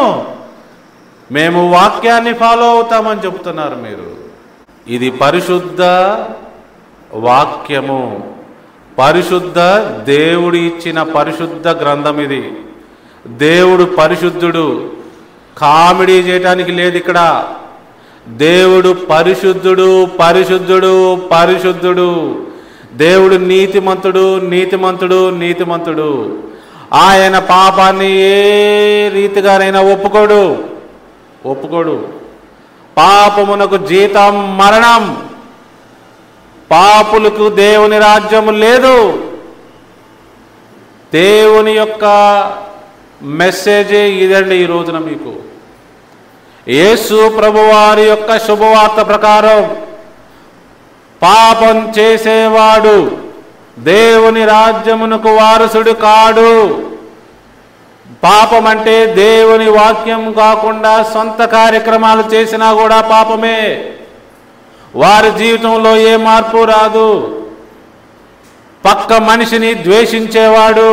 మేము వాక్యాన్ని ఫాలో అవుతామని చెప్తున్నారు మీరు. ఇది పరిశుద్ధ వాక్యము, పరిశుద్ధ దేవుడు ఇచ్చిన పరిశుద్ధ గ్రంథం ఇది. దేవుడు పరిశుద్ధుడు, కామెడీ చేయటానికి లేదు ఇక్కడ. దేవుడు పరిశుద్ధుడు, పరిశుద్ధుడు, పరిశుద్ధుడు. దేవుడు నీతిమంతుడు, నీతిమంతుడు, నీతిమంతుడు. ఆయన పాపాన్ని ఏ రీతిగానైనా ఒప్పుకోడు. పాపమునకు జీతం మరణం. పాపులకు దేవుని రాజ్యము లేదు. దేవుని యొక్క మెసేజే ఇదండి ఈ రోజున మీకు. యేసు ప్రభువారి యొక్క శుభవార్త ప్రకారం పాపం చేసేవాడు దేవుని రాజ్యమునకు వారసుడు కాడు. పాపం అంటే దేవుని వాక్యం కాకుండా సొంత కార్యక్రమాలు చేసినా కూడా పాపమే. వారి జీవితంలో ఏ మార్పు రాదు. పక్క మనిషిని ద్వేషించేవాడు,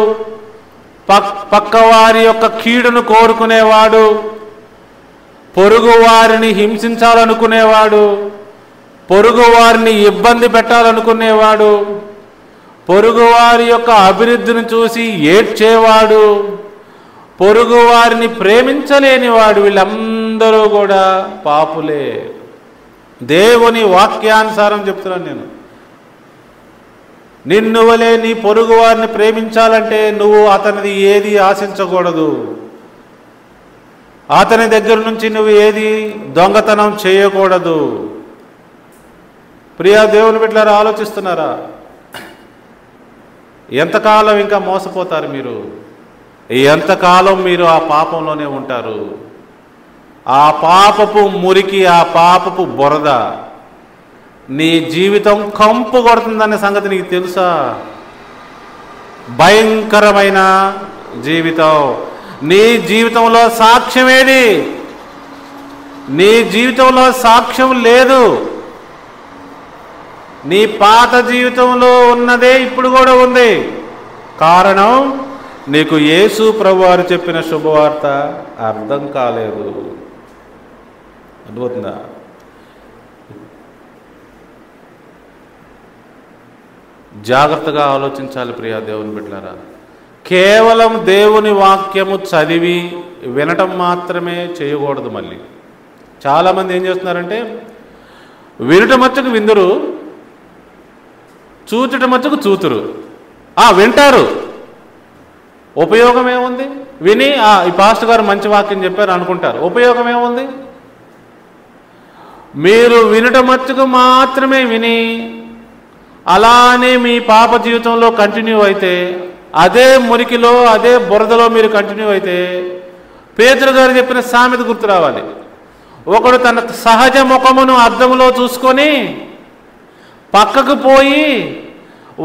పక్క వారి యొక్క కీడును కోరుకునేవాడు, పొరుగు వారిని హింసించాలనుకునేవాడు, పొరుగు వారిని ఇబ్బంది పెట్టాలనుకునేవాడు, పొరుగు వారి యొక్క అభివృద్ధిని చూసి ఏడ్చేవాడు, పొరుగు వారిని ప్రేమించలేనివాడు, వీళ్ళందరూ కూడా పాపులే. దేవుని వాక్యానుసారం చెప్తున్నాను నేను. నిన్ను వలె నీ పొరుగు వారిని ప్రేమించాలంటే నువ్వు అతనిది ఏది ఆశించకూడదు. అతని దగ్గర నుంచి నువ్వు ఏది దొంగతనం చేయకూడదు. ప్రియా దేవుని బిడ్డలారా, ఆలోచిస్తున్నారా? ఎంతకాలం ఇంకా మోసపోతారు మీరు? ఎంతకాలం మీరు ఆ పాపంలోనే ఉంటారు? ఆ పాపపు మురికి, ఆ పాపపు బురద నీ జీవితం కంపు కొడుతుందనే సంగతి నీకు తెలుసా? భయంకరమైన జీవితం. నీ జీవితంలో సాక్ష్యం ఏది? నీ జీవితంలో సాక్ష్యం లేదు. నీ పాత జీవితంలో ఉన్నదే ఇప్పుడు కూడా ఉంది. కారణం, నీకు యేసు ప్రభువారు చెప్పిన శుభవార్త అర్థం కాలేదు. అర్థమవుతుందా? జాగ్రత్తగా ఆలోచించాలి ప్రియా దేవుని బిడ్డలారా. కేవలం దేవుని వాక్యము చదివి వినటం మాత్రమే చేయకూడదు. మళ్ళీ చాలామంది ఏం చేస్తున్నారంటే, వినటం మచ్చుకు విందురు, చూచటం మచ్చుకు చూతురు. వింటారు, ఉపయోగం ఏముంది? విని ఈ పాస్టర్ గారు మంచి వాక్యం చెప్పారు అనుకుంటారు, ఉపయోగం ఏముంది? మీరు వినటం మచ్చుకు మాత్రమే విని అలానే మీ పాప జీవితంలో కంటిన్యూ అయితే, అదే మురికిలో అదే బురదలో మీరు కంటిన్యూ అయితే, పేతురు గారు చెప్పిన సామెత గుర్తు రావాలి. ఒకడు తన సహజ ముఖమును అద్దంలో చూసుకొని పక్కకు పోయి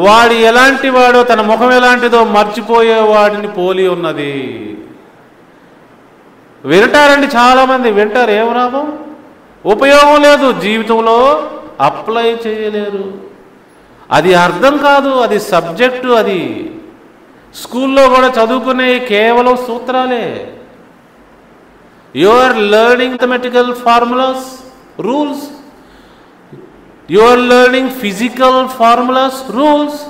వాడు ఎలాంటి వాడో, తన ముఖం ఎలాంటిదో మర్చిపోయే వాడిని పోలి ఉన్నది. వింటారండి, చాలామంది వింటారు, ఏం లాభం? ఉపయోగం లేదు, జీవితంలో అప్లై చేయలేరు. అది అర్థం కాదు, అది సబ్జెక్టు. అది స్కూల్లో కూడా చదువుకునే కేవలం సూత్రాలే. You are learning mathematical formulas, rules. You are learning physical formulas, rules.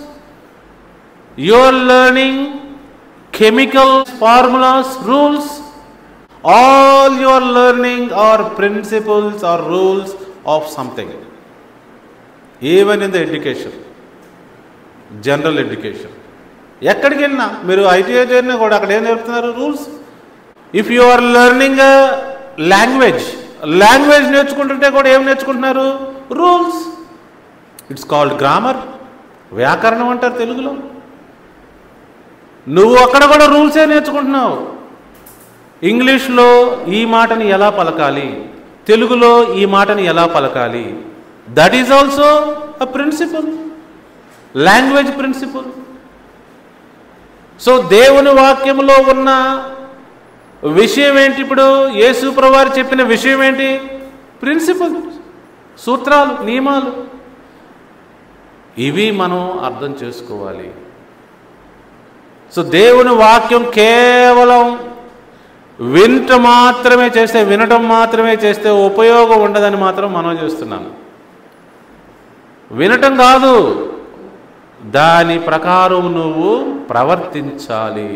You are learning chemical formulas, rules. All you are learning are principles or rules of something. Even in the education, general education. ఎక్కడికి వెళ్ళినా మీరు ITI చేరినా కూడా అక్కడ ఏం నేర్పుతున్నారు? Rules. If you are learning language నేర్చుకుంటుంటే కూడా ఏం నేర్చుకుంటున్నారు? రూల్స్. ఇట్స్ కాల్డ్ గ్రామర్, వ్యాకరణం అంటారు తెలుగులో. నువ్వు అక్కడ కూడా రూల్సే నేర్చుకుంటున్నావు. ఇంగ్లీష్లో ఈ మాటని ఎలా పలకాలి, తెలుగులో ఈ మాటని ఎలా పలకాలి, that is also a principle, language principle. So దేవుని వాక్యంలో ఉన్న విషయం ఏంటి? ఇప్పుడు యేసు ప్రభువారు చెప్పిన విషయం ఏంటి? ప్రిన్సిపల్, సూత్రాలు, నియమాలు. ఇవి మనం అర్థం చేసుకోవాలి. సో దేవుని వాక్యం కేవలం వినటం మాత్రమే చేస్తే ఉపయోగం ఉండదని మాత్రం మనం చేస్తున్నాం. వినటం కాదు, దాని ప్రకారం నువ్వు ప్రవర్తించాలి,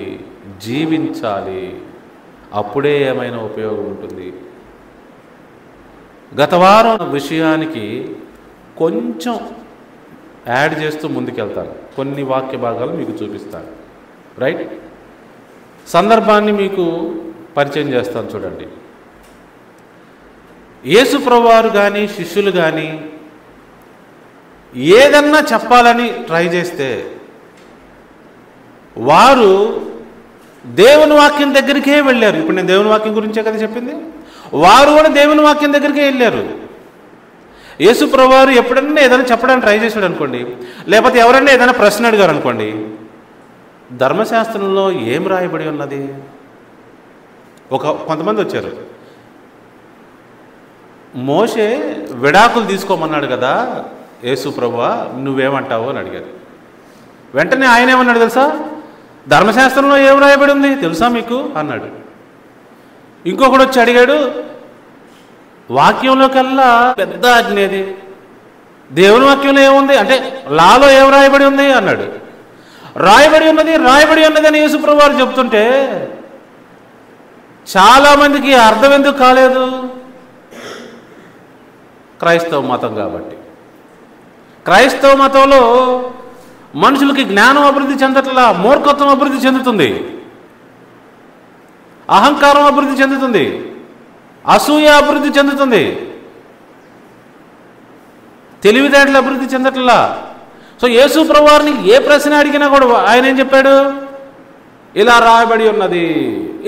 జీవించాలి. అప్పుడే ఏమైనా ఉపయోగం ఉంటుంది. గత వారం విషయానికి కొంచెం యాడ్ చేస్తూ ముందుకెళ్తాను. కొన్ని వాక్య భాగాలు మీకు చూపిస్తాను. రైట్? సందర్భాన్ని మీకు పరిచయం చేస్తాను. చూడండి, యేసు ప్రభువారు కానీ శిష్యులు కానీ ఏదన్నా చెప్పాలని ట్రై చేస్తే వారు దేవుని వాక్యం దగ్గరికే వెళ్ళారు. ఇప్పుడు నేను దేవుని వాక్యం గురించే కదా చెప్పింది. వారు కూడా దేవుని వాక్యం దగ్గరికే వెళ్ళారు. యేసు ప్రభువారు ఎప్పుడన్నా ఏదైనా చెప్పడానికి ట్రై చేశాడు అనుకోండి, లేకపోతే ఎవరన్నా ఏదైనా ప్రశ్న అడిగారు అనుకోండి, ధర్మశాస్త్రంలో ఏం రాయబడి ఉన్నది? కొంతమంది వచ్చారు, మోషే విడాకులు తీసుకోమన్నాడు కదా యేసు ప్రభువా, నువ్వేమంటావు అని అడిగారు. వెంటనే ఆయన ఏమన్నాడు తెలుసా? ధర్మశాస్త్రంలో ఏం రాయబడి ఉంది తెలుసా మీకు అన్నాడు. ఇంకొకడు వచ్చి అడిగాడు, వాక్యంలో కల్లా పెద్ద ఆజ్ఞేది, దేవుని వాక్యంలో ఏముంది అంటే లాలో ఏం రాయబడి ఉంది అన్నాడు. రాయబడి ఉన్నది అని యేసు ప్రభువారు చెప్తుంటే చాలామందికి అర్థం ఎందుకు కాలేదు? క్రైస్తవ మతం కాబట్టి. క్రైస్తవ మతంలో మనుషులకి జ్ఞానం అభివృద్ధి చెందట్లా, మూర్ఖత్వం అభివృద్ధి చెందుతుంది, అహంకారం అభివృద్ధి చెందుతుంది, అసూయ అభివృద్ధి చెందుతుంది. తెలివితేటలు అభివృద్ధి చెందట్లా. సో యేసు ప్రభువారిని ఏ ప్రశ్న అడిగినా కూడా ఆయన ఏం చెప్పాడు? ఇలా రాయబడి ఉన్నది,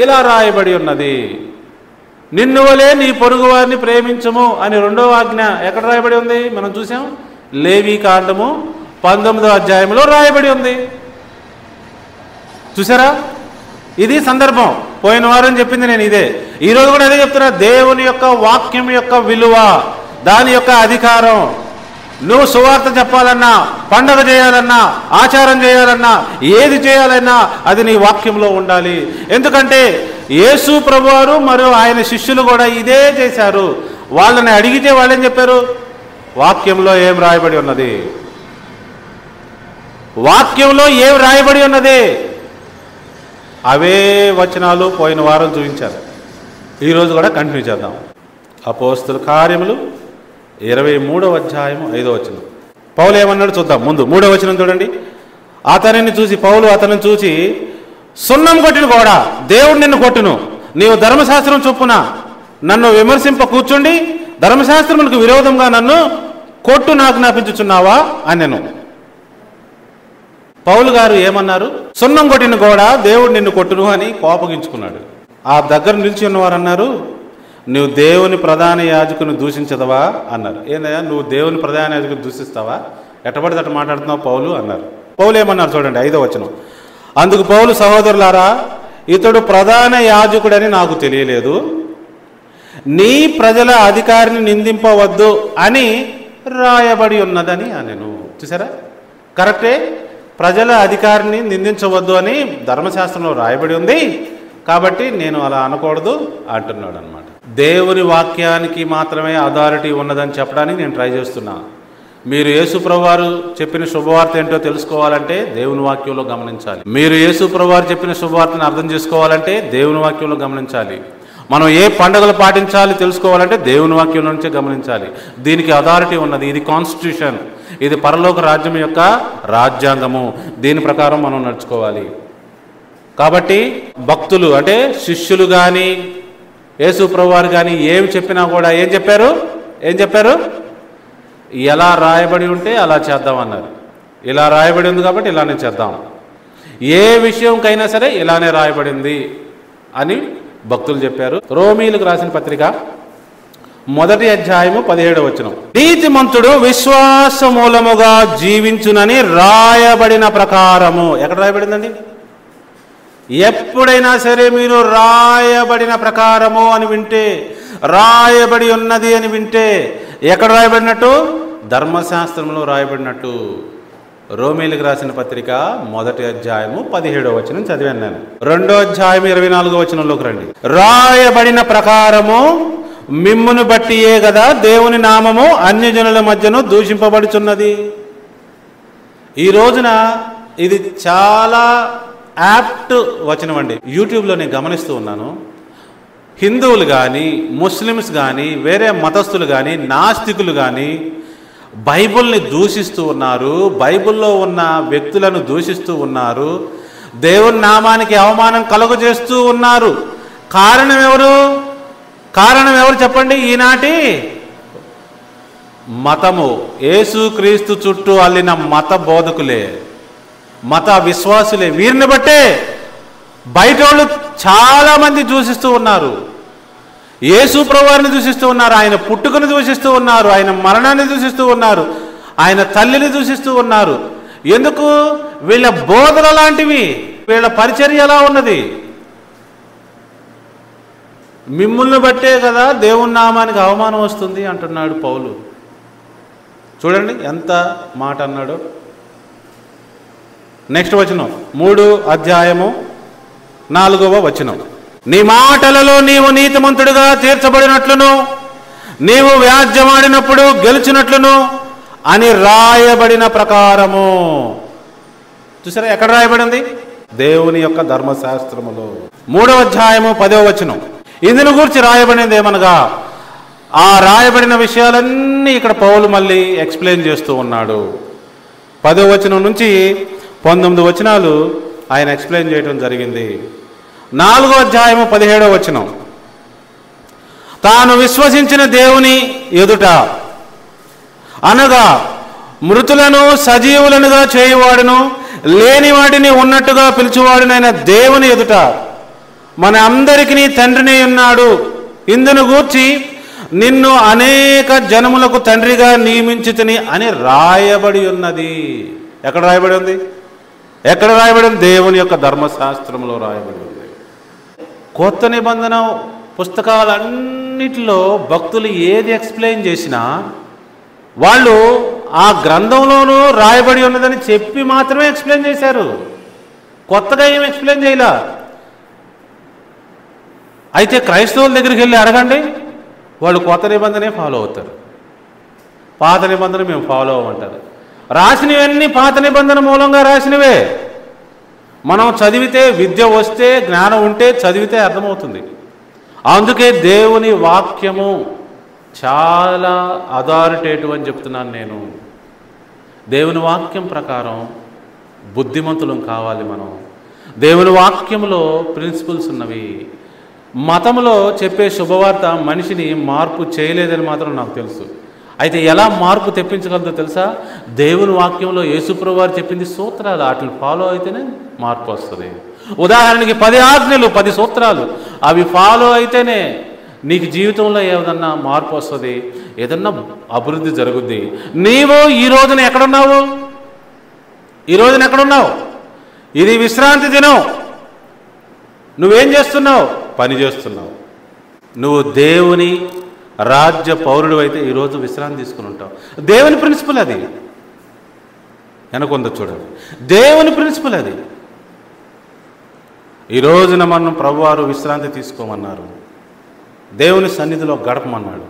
ఇలా రాయబడి ఉన్నది, నిన్ను వలే నీ పొరుగు వారిని ప్రేమించము అని 2వ ఆజ్ఞ ఎక్కడ రాయబడి ఉంది? మనం చూసాం, లేవి కాండము 19వ అధ్యాయంలో రాయబడి ఉంది. చూసారా? ఇది సందర్భం. పోయిన వారం చెప్పింది నేను ఇదే, ఈరోజు కూడా అదే చెప్తున్నా. దేవుని యొక్క వాక్యం యొక్క విలువ, దాని యొక్క అధికారం, నువ్వు సువార్త చెప్పాలన్నా, పండగ చేయాలన్నా, ఆచారం చేయాలన్నా, ఏది చేయాలన్నా అది నీ వాక్యంలో ఉండాలి. ఎందుకంటే యేసు ప్రభువారు మరియు ఆయన శిష్యులు కూడా ఇదే చేశారు. వాళ్ళని అడిగితే వాళ్ళేం చెప్పారు? వాక్యంలో ఏం రాయబడి ఉన్నది, వాక్యంలో ఏం రాయబడి ఉన్నది, అవే వచనాలు పోయిన వారం చూపించారు. ఈరోజు కూడా కంటిన్యూ చేద్దాం. అపోస్తలుల కార్యములు 23వ అధ్యాయం 5వ వచనం. పౌలు ఏమన్నాడు చూద్దాం. ముందు 3వ వచనం చూడండి. పౌలు అతనిని చూసి, సున్నం కొట్టిన కూడా దేవుడు నిన్ను కొట్టును, నీవు ధర్మశాస్త్రం చొప్పున నన్ను విమర్శింప కూర్చుండి ధర్మశాస్త్రములకు విరోధంగా నన్ను కొట్టును ఆజ్ఞాపించుచున్నావా అన్నెను. పౌలు గారు ఏమన్నారు? సున్నం కొట్టిన కూడా దేవుడు నిన్ను కొట్టును అని కోపగించుకున్నాడు. ఆ దగ్గర నిలిచి ఉన్నవారు అన్నారు, నువ్వు దేవుని ప్రధాన యాజకుని దూషించదవా అన్నారు. ఏందయ్యా, నువ్వు దేవుని ప్రధాన యాజకుని దూషిస్తావా? ఎట్టబడితే అట్ట మాట్లాడుతున్నావు పౌలు అన్నారు. పౌలు ఏమన్నారు చూడండి, 5వ వచనం. అందుకు పౌలు, సహోదరులారా, ఇతడు ప్రధాన యాజకుడని నాకు తెలియలేదు, నీ ప్రజల అధికారిని నిందింపవద్దు అని రాయబడి ఉన్నదని అనెను. చూసారా? కరెక్టే, ప్రజల అధికారిని నిందించవద్దు అని ధర్మశాస్త్రంలో రాయబడి ఉంది, కాబట్టి నేను అలా అనకూడదు అంటున్నాడు అనమాట. దేవుని వాక్యానికి మాత్రమే అథారిటీ ఉన్నదని చెప్పడానికి నేను ట్రై చేస్తున్నా. మీరు యేసు ప్రభువారు చెప్పిన శుభవార్త ఏంటో తెలుసుకోవాలంటే దేవుని వాక్యంలో గమనించాలి. మీరు యేసు ప్రభువారు చెప్పిన శుభవార్తను అర్థం చేసుకోవాలంటే దేవుని వాక్యంలో గమనించాలి. మనం ఏ పండుగలు పాటించాలి తెలుసుకోవాలంటే దేవుని వాక్యం నుంచే గమనించాలి. దీనికి అథారిటీ ఉన్నది. ఇది కాన్స్టిట్యూషన్, ఇది పరలోక రాజ్యం యొక్క రాజ్యాంగము. దీని ప్రకారం మనం నడుచుకోవాలి. కాబట్టి భక్తులు అంటే శిష్యులు కానీ యేసు ప్రభువారు కానీ ఏమి చెప్పినా కూడా ఏం చెప్పారు? ఎలా రాయబడి ఉంటే అలా చేద్దామన్నారు. ఇలా రాయబడి ఉంది కాబట్టి ఇలానే చేద్దాం. ఏ విషయంకైనా సరే ఇలానే రాయబడింది అని భక్తులు చెప్పారు. రోమీయులకు రాసిన పత్రిక 1వ అధ్యాయము 17వ వచనం. నీతిమంతుడు విశ్వాస మూలముగా జీవించునని రాయబడిన ప్రకారము. ఎక్కడ రాయబడిందండి? ఎప్పుడైనా సరే మీరు రాయబడిన ప్రకారము అని వింటే, రాయబడి ఉన్నది అని వింటే ఎక్కడ రాయబడినట్టు? ధర్మశాస్త్రంలో రాయబడినట్టు. రోమీయులకు రాసిన పత్రిక 1వ అధ్యాయము 17వ వచనం చదివాను నేను. 2వ అధ్యాయం 24వ వచనంలోకి రండి. రాయబడిన ప్రకారము మిమ్మును బట్టియే కదా దేవుని నామము అన్యజనుల మధ్యను దూషింపబడుచున్నది. ఈ రోజున ఇది చాలా యాప్ట్ వచనం అండి. యూట్యూబ్లో నేను గమనిస్తూ ఉన్నాను. హిందువులు కానీ, ముస్లిమ్స్ కానీ, వేరే మతస్థులు కానీ, నాస్తికులు కానీ బైబిల్ని దూషిస్తూ ఉన్నారు. బైబిల్లో ఉన్న వ్యక్తులను దూషిస్తూ ఉన్నారు. దేవుని నామానికి అవమానం కలుగజేస్తూ ఉన్నారు. కారణం ఎవరు చెప్పండి? ఈనాటి మతము, యేసుక్రీస్తు చుట్టూ అల్లిన మత బోధకులే, మత విశ్వాసులే. వీరిని బట్టే బయట వాళ్ళు చాలా మంది దూషిస్తూ ఉన్నారు. యేసు ప్రభువారిని దూషిస్తూ ఉన్నారు, ఆయన పుట్టుకను దూషిస్తూ ఉన్నారు, ఆయన మరణాన్ని దూషిస్తూ ఉన్నారు, ఆయన తల్లిని దూషిస్తూ ఉన్నారు. ఎందుకు? వీళ్ళ బోధన లాంటివి, వీళ్ళ పరిచర్య ఎలా ఉన్నది. మిమ్మల్ని బట్టే కదా దేవుని నామానికి అవమానం వస్తుంది అంటున్నాడు పౌలు. చూడండి ఎంత మాట అన్నాడు. నెక్స్ట్ వచనం 3వ అధ్యాయము 4వ వచనం. నీ మాటలలో నీవు నీతిమంతుడిగా తీర్చబడినట్లును, నీవు వ్యాజ్యమాడినప్పుడు గెలిచినట్లును అని రాయబడిన ప్రకారము. చూసారా ఎక్కడ రాయబడింది? దేవుని యొక్క ధర్మశాస్త్రములో. 3వ అధ్యాయము 10వ వచనం. ఇందును గురించి రాయబడింది ఏమనగా, ఆ రాయబడిన విషయాలన్నీ ఇక్కడ పౌలు మళ్ళీ ఎక్స్ప్లెయిన్ చేస్తూ ఉన్నాడు. 10వ వచనం నుంచి 19 వచనాలు ఆయన ఎక్స్ప్లెయిన్ చేయడం జరిగింది. 4వ అధ్యాయము 17వ వచనం. తాను విశ్వసించిన దేవుని ఎదుట అనగా మృతులను సజీవులనుగా చేయువాడును, లేని వాటిని ఉన్నట్టుగా పిలుచువాడునైన దేవుని ఎదుట మన అందరికీ తండ్రిని ఉన్నాడు. ఇందును గూర్చి నిన్ను అనేక జనములకు తండ్రిగా నియమించితిని అని రాయబడి ఉన్నది. ఎక్కడ రాయబడి ఉంది? ఎక్కడ రాయబడి ఉంది? దేవుని యొక్క ధర్మశాస్త్రంలో రాయబడి ఉంది. కొత్త నిబంధన పుస్తకాలన్నిటిలో భక్తులు ఏది ఎక్స్ప్లెయిన్ చేసినా వాళ్ళు ఆ గ్రంథంలోనూ రాయబడి ఉన్నదని చెప్పి మాత్రమే ఎక్స్ప్లెయిన్ చేశారు. కొత్తగా ఏం ఎక్స్ప్లెయిన్ చేయలా. అయితే క్రైస్తవుల దగ్గరికి వెళ్ళి అడగండి, వాళ్ళు కొత్త నిబంధనే ఫాలో అవుతారు. పాత నిబంధన మేము ఫాలో అవ్వమంటారు. రాసినవన్నీ పాత నిబంధన మూలంగా రాసినవే. మనం చదివితే, విద్య వస్తే, జ్ఞానం ఉంటే చదివితే అర్థమవుతుంది. అందుకే దేవుని వాక్యము చాలా అథారిటేటివ్ అని చెప్తున్నాను నేను. దేవుని వాక్యం ప్రకారం బుద్ధిమంతులం కావాలి మనం. దేవుని వాక్యంలో ప్రిన్సిపల్స్ ఉన్నవి. మతంలో చెప్పే శుభవార్త మనిషిని మార్పు చేయలేదని మాత్రం నాకు తెలుసు. అయితే ఎలా మార్పు తెప్పించగలదో తెలుసా? దేవుని వాక్యంలో యేసుప్రభువు వారు చెప్పింది సూత్రాలు, వాటిని ఫాలో అయితేనే మార్పు వస్తుంది. ఉదాహరణకి 10 ఆజ్ఞలు, 10 సూత్రాలు, అవి ఫాలో అయితేనే నీకు జీవితంలో ఏదన్నా మార్పు వస్తుంది, ఏదన్నా అభివృద్ధి జరుగుద్ది. నీవు ఈ రోజున ఎక్కడున్నావు? ఈ రోజున ఎక్కడున్నావు? ఇది విశ్రాంతి దినం. నువ్వేం చేస్తున్నావు? పని చేస్తున్నావు. నువ్వు దేవుని రాజ్య పౌరుడు అయితే ఈరోజు విశ్రాంతి తీసుకుని ఉంటావు. దేవుని ప్రిన్సిపల్ అది. వెనకొంద చూడండి, దేవుని ప్రిన్సిపల్ అది. ఈ రోజున మనం ప్రభువారు విశ్రాంతి తీసుకోమన్నారు, దేవుని సన్నిధిలో గడపమన్నాడు.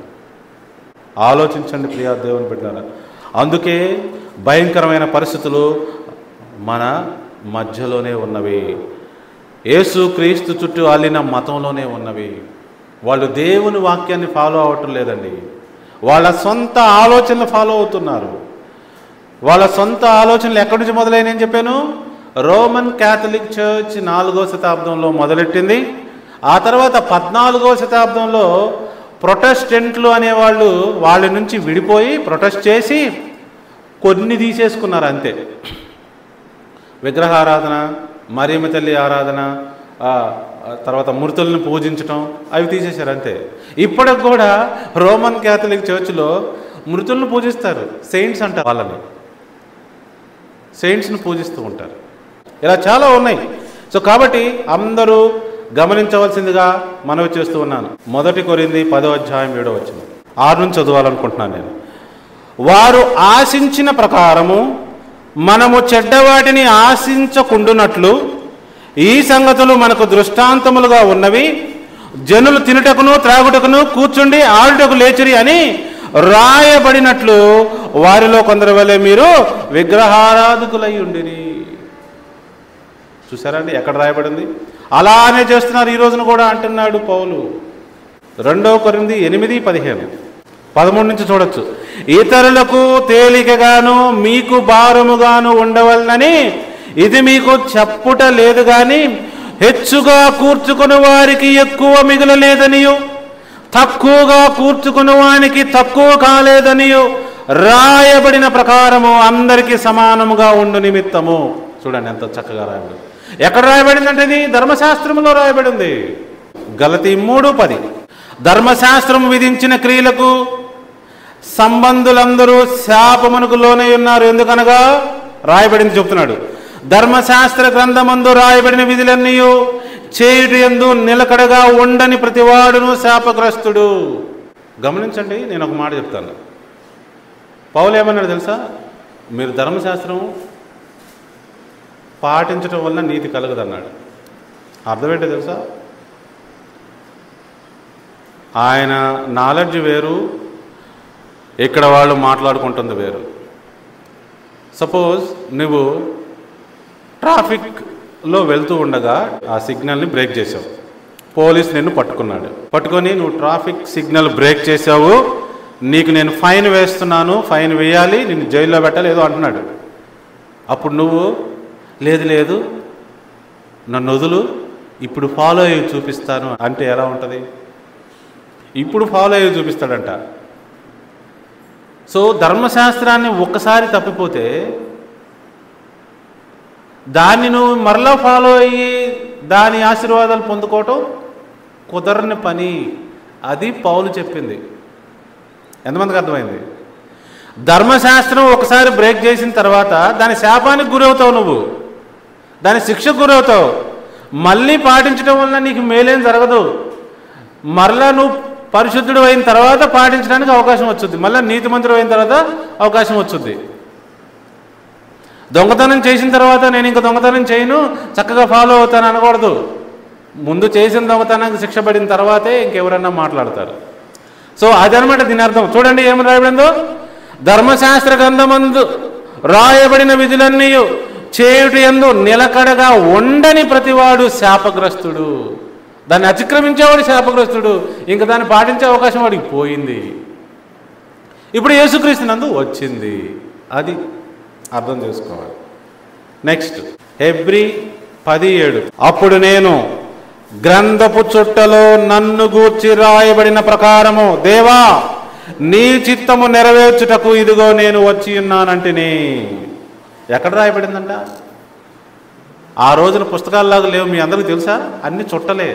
ఆలోచించండి ప్రియా దేవుని బిడ్డలారా. అందుకే భయంకరమైన పరిస్థితులు మన మధ్యలోనే ఉన్నవి. యేసు క్రీస్తు చుట్టూ అల్లిన మతంలోనే ఉన్నవి. వాళ్ళు దేవుని వాక్యాన్ని ఫాలో అవ్వటం లేదండి. వాళ్ళ సొంత ఆలోచనలు ఫాలో అవుతున్నారు. వాళ్ళ సొంత ఆలోచనలు ఎక్కడి నుంచి మొదలైనని చెప్పాను? రోమన్ క్యాథలిక్ చర్చ్ 4వ శతాబ్దంలో మొదలెట్టింది. ఆ తర్వాత 14వ శతాబ్దంలో ప్రొటెస్టెంట్లు అనేవాళ్ళు వాళ్ళ నుంచి విడిపోయి ప్రొటెస్ట్ చేసి కొన్ని తీసేసుకున్నారు అంతే. విగ్రహారాధన, మరియమ్మ తల్లి ఆరాధన, తర్వాత మృతులను పూజించటం, అవి తీసేశారు అంతే. ఇప్పటికి కూడా రోమన్ క్యాథలిక్ చర్చ్లో మృతులను పూజిస్తారు. సెయింట్స్ అంటారు వాళ్ళని, సెయింట్స్ని పూజిస్తూ ఉంటారు. ఇలా చాలా ఉన్నాయి. సో కాబట్టి అందరూ గమనించవలసిందిగా మనవి చేస్తూ ఉన్నాను. 1 కొరింథీ 10వ అధ్యాయం 7వ వచనం 6 నుంచి చదవాలనుకుంటున్నాను నేను. వారు ఆశించిన ప్రకారము మనము చెడ్డవాటిని ఆశించకుండునట్లు ఈ సంగతులు మనకు దృష్టాంతములుగా ఉన్నవి. జనులు తినుటకును త్రాగుటకును కూర్చుండి ఆడుటకు లేచిరి అని రాయబడినట్లు వారిలో కొందరి వలె మీరు విగ్రహారాధకులై ఉండిరి. చూసారండి ఎక్కడ రాయబడింది? అలానే చేస్తున్నారు ఈ రోజున కూడా అంటున్నాడు పౌలు. 2 కొరింథీ 8:15 13 నుంచి చూడొచ్చు. ఇతరులకు తేలికగాను మీకు భారముగాను ఉండవలనని ఇది మీకు చెప్పుట లేదు గాని హెచ్చుగా కూర్చుకుని వారికి ఎక్కువ మిగలలేదనియు తక్కువగా కూర్చుకుని వానికి తక్కువ కాలేదనియు రాయబడిన ప్రకారము అందరికీ సమానముగా ఉండు నిమిత్తము. చూడండి ఎంత చక్కగా రాయబడింది. ఎక్కడ రాయబడిందంటే ఇది ధర్మశాస్త్రంలో రాయబడింది. గలతీ 3:10 ధర్మశాస్త్రం విధించిన క్రియలకు సంబంధులందరూ శాపమునకు లోనై ఉన్నారు. ఎందుకనగా రాయబడింది చెప్తున్నాడు. ధర్మశాస్త్ర గ్రంథమందు రాయబడిన విధులన్నీ చేయుట యందు నిలకడగా ఉండని ప్రతివాడును శాపగ్రస్తుడు. గమనించండి, నేను ఒక మాట చెప్తాను. పౌలు ఏమన్నాడు తెలుసా? మీరు ధర్మశాస్త్రం పాటించడం వల్ల నీతి కలగదన్నాడు. అర్థం ఏంటో తెలుసా? ఆయన నాలెడ్జ్ వేరు, ఇక్కడ వాళ్ళు మాట్లాడుకుంటుంది వేరు. సపోజ్ నువ్వు ట్రాఫిక్లో వెళ్తూ ఉండగా ఆ సిగ్నల్ని బ్రేక్ చేసావు. పోలీస్ నిన్ను పట్టుకున్నాడు. పట్టుకొని నువ్వు ట్రాఫిక్ సిగ్నల్ బ్రేక్ చేసావు, నీకు నేను ఫైన్ వేస్తున్నాను, ఫైన్ వేయాలి, నిన్ను జైల్లో పెట్టాలి ఏదో అంటున్నాడు. అప్పుడు నువ్వు లేదు లేదు నన్ను వదులు, ఇప్పుడు ఫాలో అయ్యి చూపిస్తాను అంటే ఎలా ఉంటుంది? ఇప్పుడు ఫాలో అయ్యి చూపిస్తాడంట. సో ధర్మశాస్త్రాన్ని ఒక్కసారి తప్పిపోతే దాన్ని నువ్వు మరలా ఫాలో అయ్యి దాని ఆశీర్వాదాలు పొందుకోవటం కుదరని పని. అది పౌలు చెప్పింది. ఎంతమందికి అర్థమైంది? ధర్మశాస్త్రం ఒకసారి బ్రేక్ చేసిన తర్వాత దాని శాపానికి గురవుతావు, నువ్వు దాని శిక్షకు గురవుతావు. మళ్ళీ పాటించడం వల్ల నీకు మేలేం జరగదు. మరలా నువ్వు పరిశుద్ధుడు అయిన తర్వాత పాటించడానికి అవకాశం వచ్చింది. మళ్ళీ నీతిమంతుడు అయిన తర్వాత అవకాశం వచ్చింది. దొంగతనం చేసిన తర్వాత నేను ఇంకా దొంగతనం చేయను, చక్కగా ఫాలో అవుతాను అనకూడదు. ముందు చేసిన దొంగతనానికి శిక్ష పడిన తర్వాతే ఇంకెవరన్నా మాట్లాడతారు. సో అదనమాట దీని అర్థం. చూడండి ఏమి రాయబడిందో, ధర్మశాస్త్ర గ్రంథమందు రాయబడిన విధులన్నీ చేయుటి యందు నిలకడగా ఉండని ప్రతివాడు శాపగ్రస్తుడు. దాన్ని అతిక్రమించేవాడు శాపగ్రస్తుడు. ఇంకా దాన్ని పాటించే అవకాశం వాడికి పోయింది. ఇప్పుడు యేసుక్రీస్తునందు వచ్చింది. అది అర్థం చేసుకోవాలి. Next Hebrew 10:7. అప్పుడు నేను గ్రంథపు చుట్టలో నన్ను గూర్చి రాయబడిన ప్రకారము దేవా నీ చిత్తము నెరవేర్చుటకు ఇదిగో నేను వచ్చి ఉన్నానంటిని. ఎక్కడ రాయబడిందంట? ఆ రోజున పుస్తకాల్లాగా లేవు. మీ అందరికీ తెలుసా? అన్ని చుట్టలే.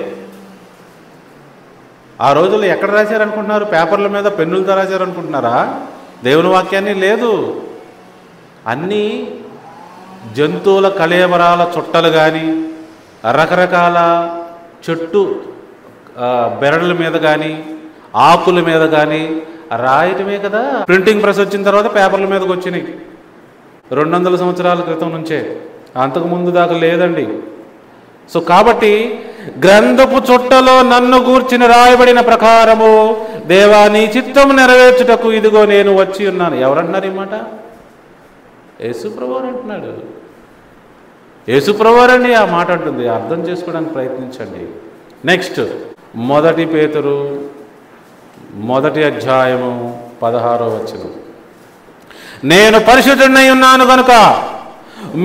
ఆ రోజుల్లో ఎక్కడ రాశారనుకుంటున్నారు? పేపర్ల మీద పెన్నులతో రాశారనుకుంటున్నారా? దేవుని వాక్యాన్ని లేదు. అన్నీ జంతువుల కళేబరాల చుట్టలు కానీ, రకరకాల చెట్టు బెరడుల మీద కానీ, ఆకుల మీద కానీ రాయటమే కదా. ప్రింటింగ్ ప్రెస్ వచ్చిన తర్వాత పేపర్ల మీదకి వచ్చినాయి. 200 సంవత్సరాల క్రితం నుంచే, అంతకుముందు దాకా లేదండి. సో కాబట్టి గ్రంథపు చుట్టలో నన్ను గూర్చిన రాయబడిన ప్రకారము దేవా నీ చిత్తము నెరవేర్చుటకు ఇదిగో నేను వచ్చి ఉన్నాను. ఎవరంటున్నారు ఈ మాట? యేసుప్రభువారు అంటున్నాడు. యేసుప్రభువారండి ఆ మాట అంటుంది. అర్థం చేసుకోవడానికి ప్రయత్నించండి. నెక్స్ట్ 1 పేతురు 1:16 నేను పరిశుద్ధుడై ఉన్నాను కనుక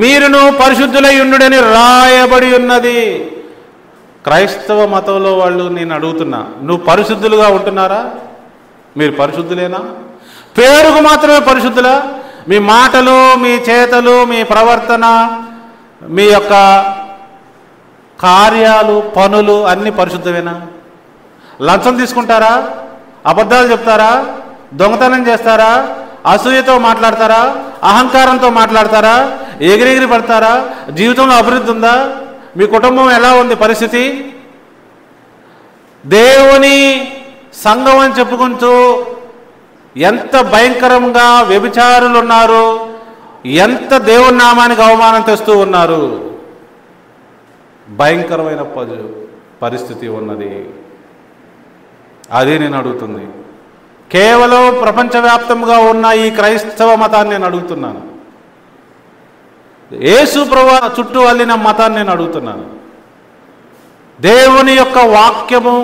మీరును పరిశుద్ధులై ఉండుడని రాయబడి ఉన్నది. క్రైస్తవ మతంలో వాళ్ళు నేను అడుగుతున్నా, నువ్వు పరిశుద్ధులుగా ఉంటున్నారా? మీరు పరిశుద్ధులేనా? పేరుకు మాత్రమే పరిశుద్ధులా? మీ మాటలు, మీ చేతలు, మీ ప్రవర్తన, మీ యొక్క కార్యాలు, పనులు అన్నీ పరిశుద్ధమేనా? లంచం తీసుకుంటారా? అబద్ధాలు చెప్తారా? దొంగతనం చేస్తారా? అసూయతో మాట్లాడతారా? అహంకారంతో మాట్లాడతారా? ఎగిరెగిరి పడతారా? జీవితంలో అభివృద్ధి ఉందా? మీ కుటుంబం ఎలా ఉంది పరిస్థితి? దేవుని సంఘం అని చెప్పుకుంటూ ఎంత భయంకరంగా వ్యభిచారులు ఉన్నారు, ఎంత దేవుని నామానికి అవమానం తెస్తూ ఉన్నారు. భయంకరమైన పరిస్థితి ఉన్నది. అదే నేను అడుగుతుంది. కేవలం ప్రపంచవ్యాప్తంగా ఉన్న ఈ క్రైస్తవ మతాన్ని నేను అడుగుతున్నాను. యేసు ప్రభువు చుట్టూ అల్లిన మతాన్ని నేను అడుగుతున్నాను. దేవుని యొక్క వాక్యము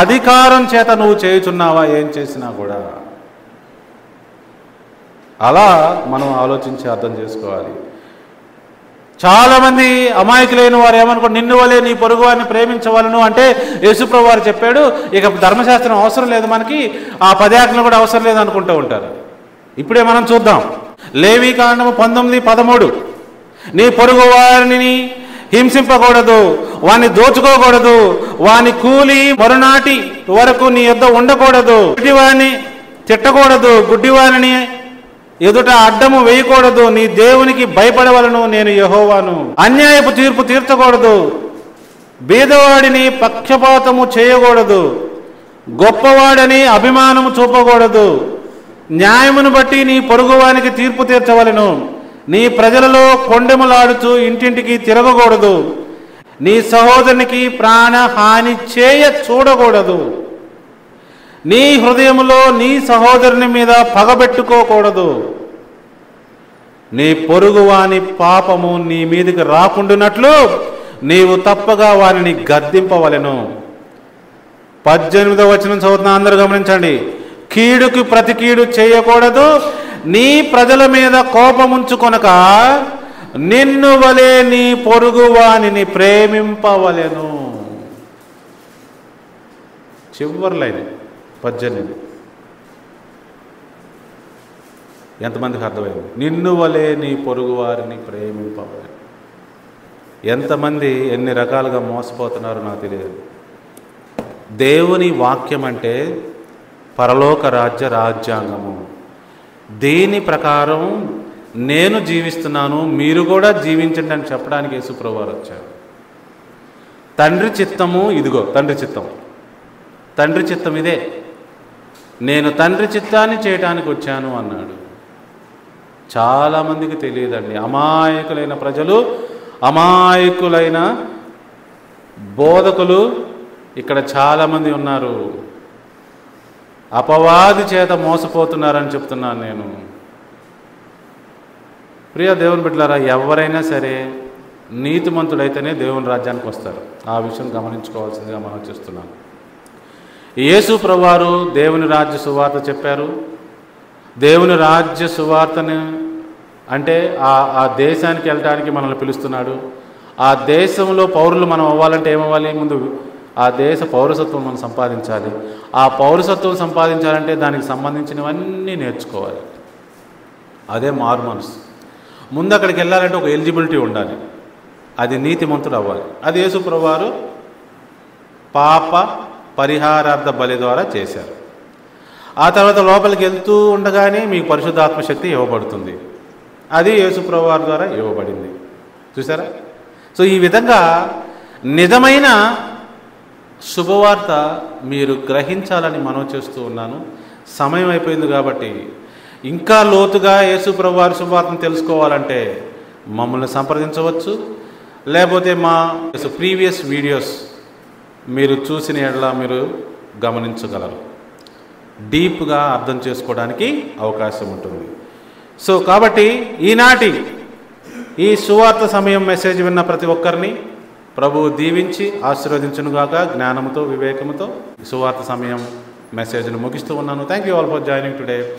అధికారం చేత నువ్వు చేయుచున్నావా? ఏం చేసినా కూడా అలా మనం ఆలోచించి అర్థం చేసుకోవాలి. చాలామంది అమాయకులైన వారు ఏమనుకోండి, నిన్ను వలే నీ పొరుగు వారిని ప్రేమించవలను అంటే యేసుప్రభువు వారు చెప్పాడు, ఇక ధర్మశాస్త్రం అవసరం లేదు, మనకి ఆ 10 ఆజ్ఞలు కూడా అవసరం లేదు అనుకుంటూ ఉంటారు. ఇప్పుడే మనం చూద్దాం. లేవీకాండము 19:13 నీ పొరుగు వారిని హింసింపకూడదు, వాని దోచుకోకూడదు, వాని కూలి మరునాటి వరకు నీ యొద్ద ఉండకూడదు, గుడ్డివాని తిట్టకూడదు, గుడ్డివాని ఎదుట అడ్డము వేయకూడదు, నీ దేవునికి భయపడవలను, నేను యెహోవాను. అన్యాయపు తీర్పు తీర్చకూడదు, బీదవాడిని పక్షపాతము చేయకూడదు, గొప్పవాడని అభిమానము చూపకూడదు, న్యాయమును బట్టి నీ పొరుగువానికి తీర్పు తీర్చవలను, నీ ప్రజలలో కొండెములాడుచూ ఇంటింటికి తిరగకూడదు, నీ సహోదరునికి ప్రాణహాని చేయ చూడకూడదు, నీ హృదయములో నీ సహోదరుని మీద పగబెట్టుకోకూడదు, నీ పొరుగువాని పాపము నీ మీదకి రాకుండానట్లు నీవు తప్పగా వారిని గద్దింపవలెను. 18వ వచనం చదువుతున్నా, అందరూ గమనించండి. కీడుకి ప్రతి కీడు చేయకూడదు, నీ ప్రజల మీద కోపముంచుకొనక నిన్ను వలె నీ పొరుగువానిని ప్రేమింపవలెను. చివరి లైన్ 18. ఎంతమందికి అర్థమైంది? నిన్ను వలే నీ పొరుగు వారిని ప్రేమింపవలెను. ఎంతమంది ఎన్ని రకాలుగా మోసపోతున్నారో నాకు తెలియదు. దేవుని వాక్యం అంటే పరలోక రాజ్య రాజ్యాంగము. దేని ప్రకారం నేను జీవిస్తున్నాను, మీరు కూడా జీవించండి అని చెప్పడానికి యేసుప్రభువు వారు వచ్చారు. తండ్రి చిత్తము ఇదిగో, తండ్రి చిత్తం, తండ్రి చిత్తం ఇదే, నేను తండ్రి చిత్తాన్ని చేయటానికి వచ్చాను అన్నాడు. చాలామందికి తెలియదండి. అమాయకులైన ప్రజలు, అమాయకులైన బోధకులు ఇక్కడ చాలామంది ఉన్నారు. అపవాది చేత మోసపోతున్నారని చెప్తున్నాను నేను. ప్రియ దేవుని బిడ్డలారా, ఎవరైనా సరే నీతిమంతుడైతేనే దేవుని రాజ్యానికి వస్తారు. ఆ విషయం గమనించుకోవాల్సిందిగా మనం చేస్తున్నాం. యేసు ప్రభువారు దేవుని రాజ్య సువార్త చెప్పారు. దేవుని రాజ్య సువార్తని అంటే ఆ దేశానికి వెళ్ళడానికి మనల్ని పిలుస్తున్నాడు. ఆ దేశంలో పౌరులు మనం అవ్వాలంటే ఏమవ్వాలి? ముందు ఆ దేశ పౌరసత్వం మనం సంపాదించాలి. ఆ పౌరసత్వం సంపాదించాలంటే దానికి సంబంధించినవన్నీ నేర్చుకోవాలి. అదే మారు మనసు. ముందు అక్కడికి వెళ్ళాలంటే ఒక ఎలిజిబిలిటీ ఉండాలి. అది నీతిమంతుడు అవ్వాలి. అది యేసు ప్రభువారు పాప పరిహారార్థ బలి ద్వారా చేశారు. ఆ తర్వాత లోపలికి వెళ్తూ ఉండగానే మీకు పరిశుద్ధాత్మ శక్తి ఇవ్వబడుతుంది. అది యేసు ప్రభువారి ద్వారా ఇవ్వబడింది. చూసారా? సో ఈ విధంగా నిజమైన శుభవార్త మీరు గ్రహించాలని మనవి చేస్తూ ఉన్నాను. సమయం అయిపోయింది కాబట్టి ఇంకా లోతుగా యేసు ప్రభువారి శుభవార్తను తెలుసుకోవాలంటే మమ్మల్ని సంప్రదించవచ్చు. లేకపోతే మా ప్రీవియస్ వీడియోస్ మీరు చూసిన ఎడల మీరు గమనించగలరు. డీప్గా అర్థం చేసుకోవడానికి అవకాశం ఉంటుంది. సో కాబట్టి ఈనాటి ఈ సువార్త సమయం మెసేజ్ విన్న ప్రతి ఒక్కరిని ప్రభువు దీవించి ఆశీర్వదించునుగాక. జ్ఞానంతో, వివేకముతో సువార్త సమయం మెసేజ్ను ముగిస్తూ ఉన్నాను. Thank you all for joining today.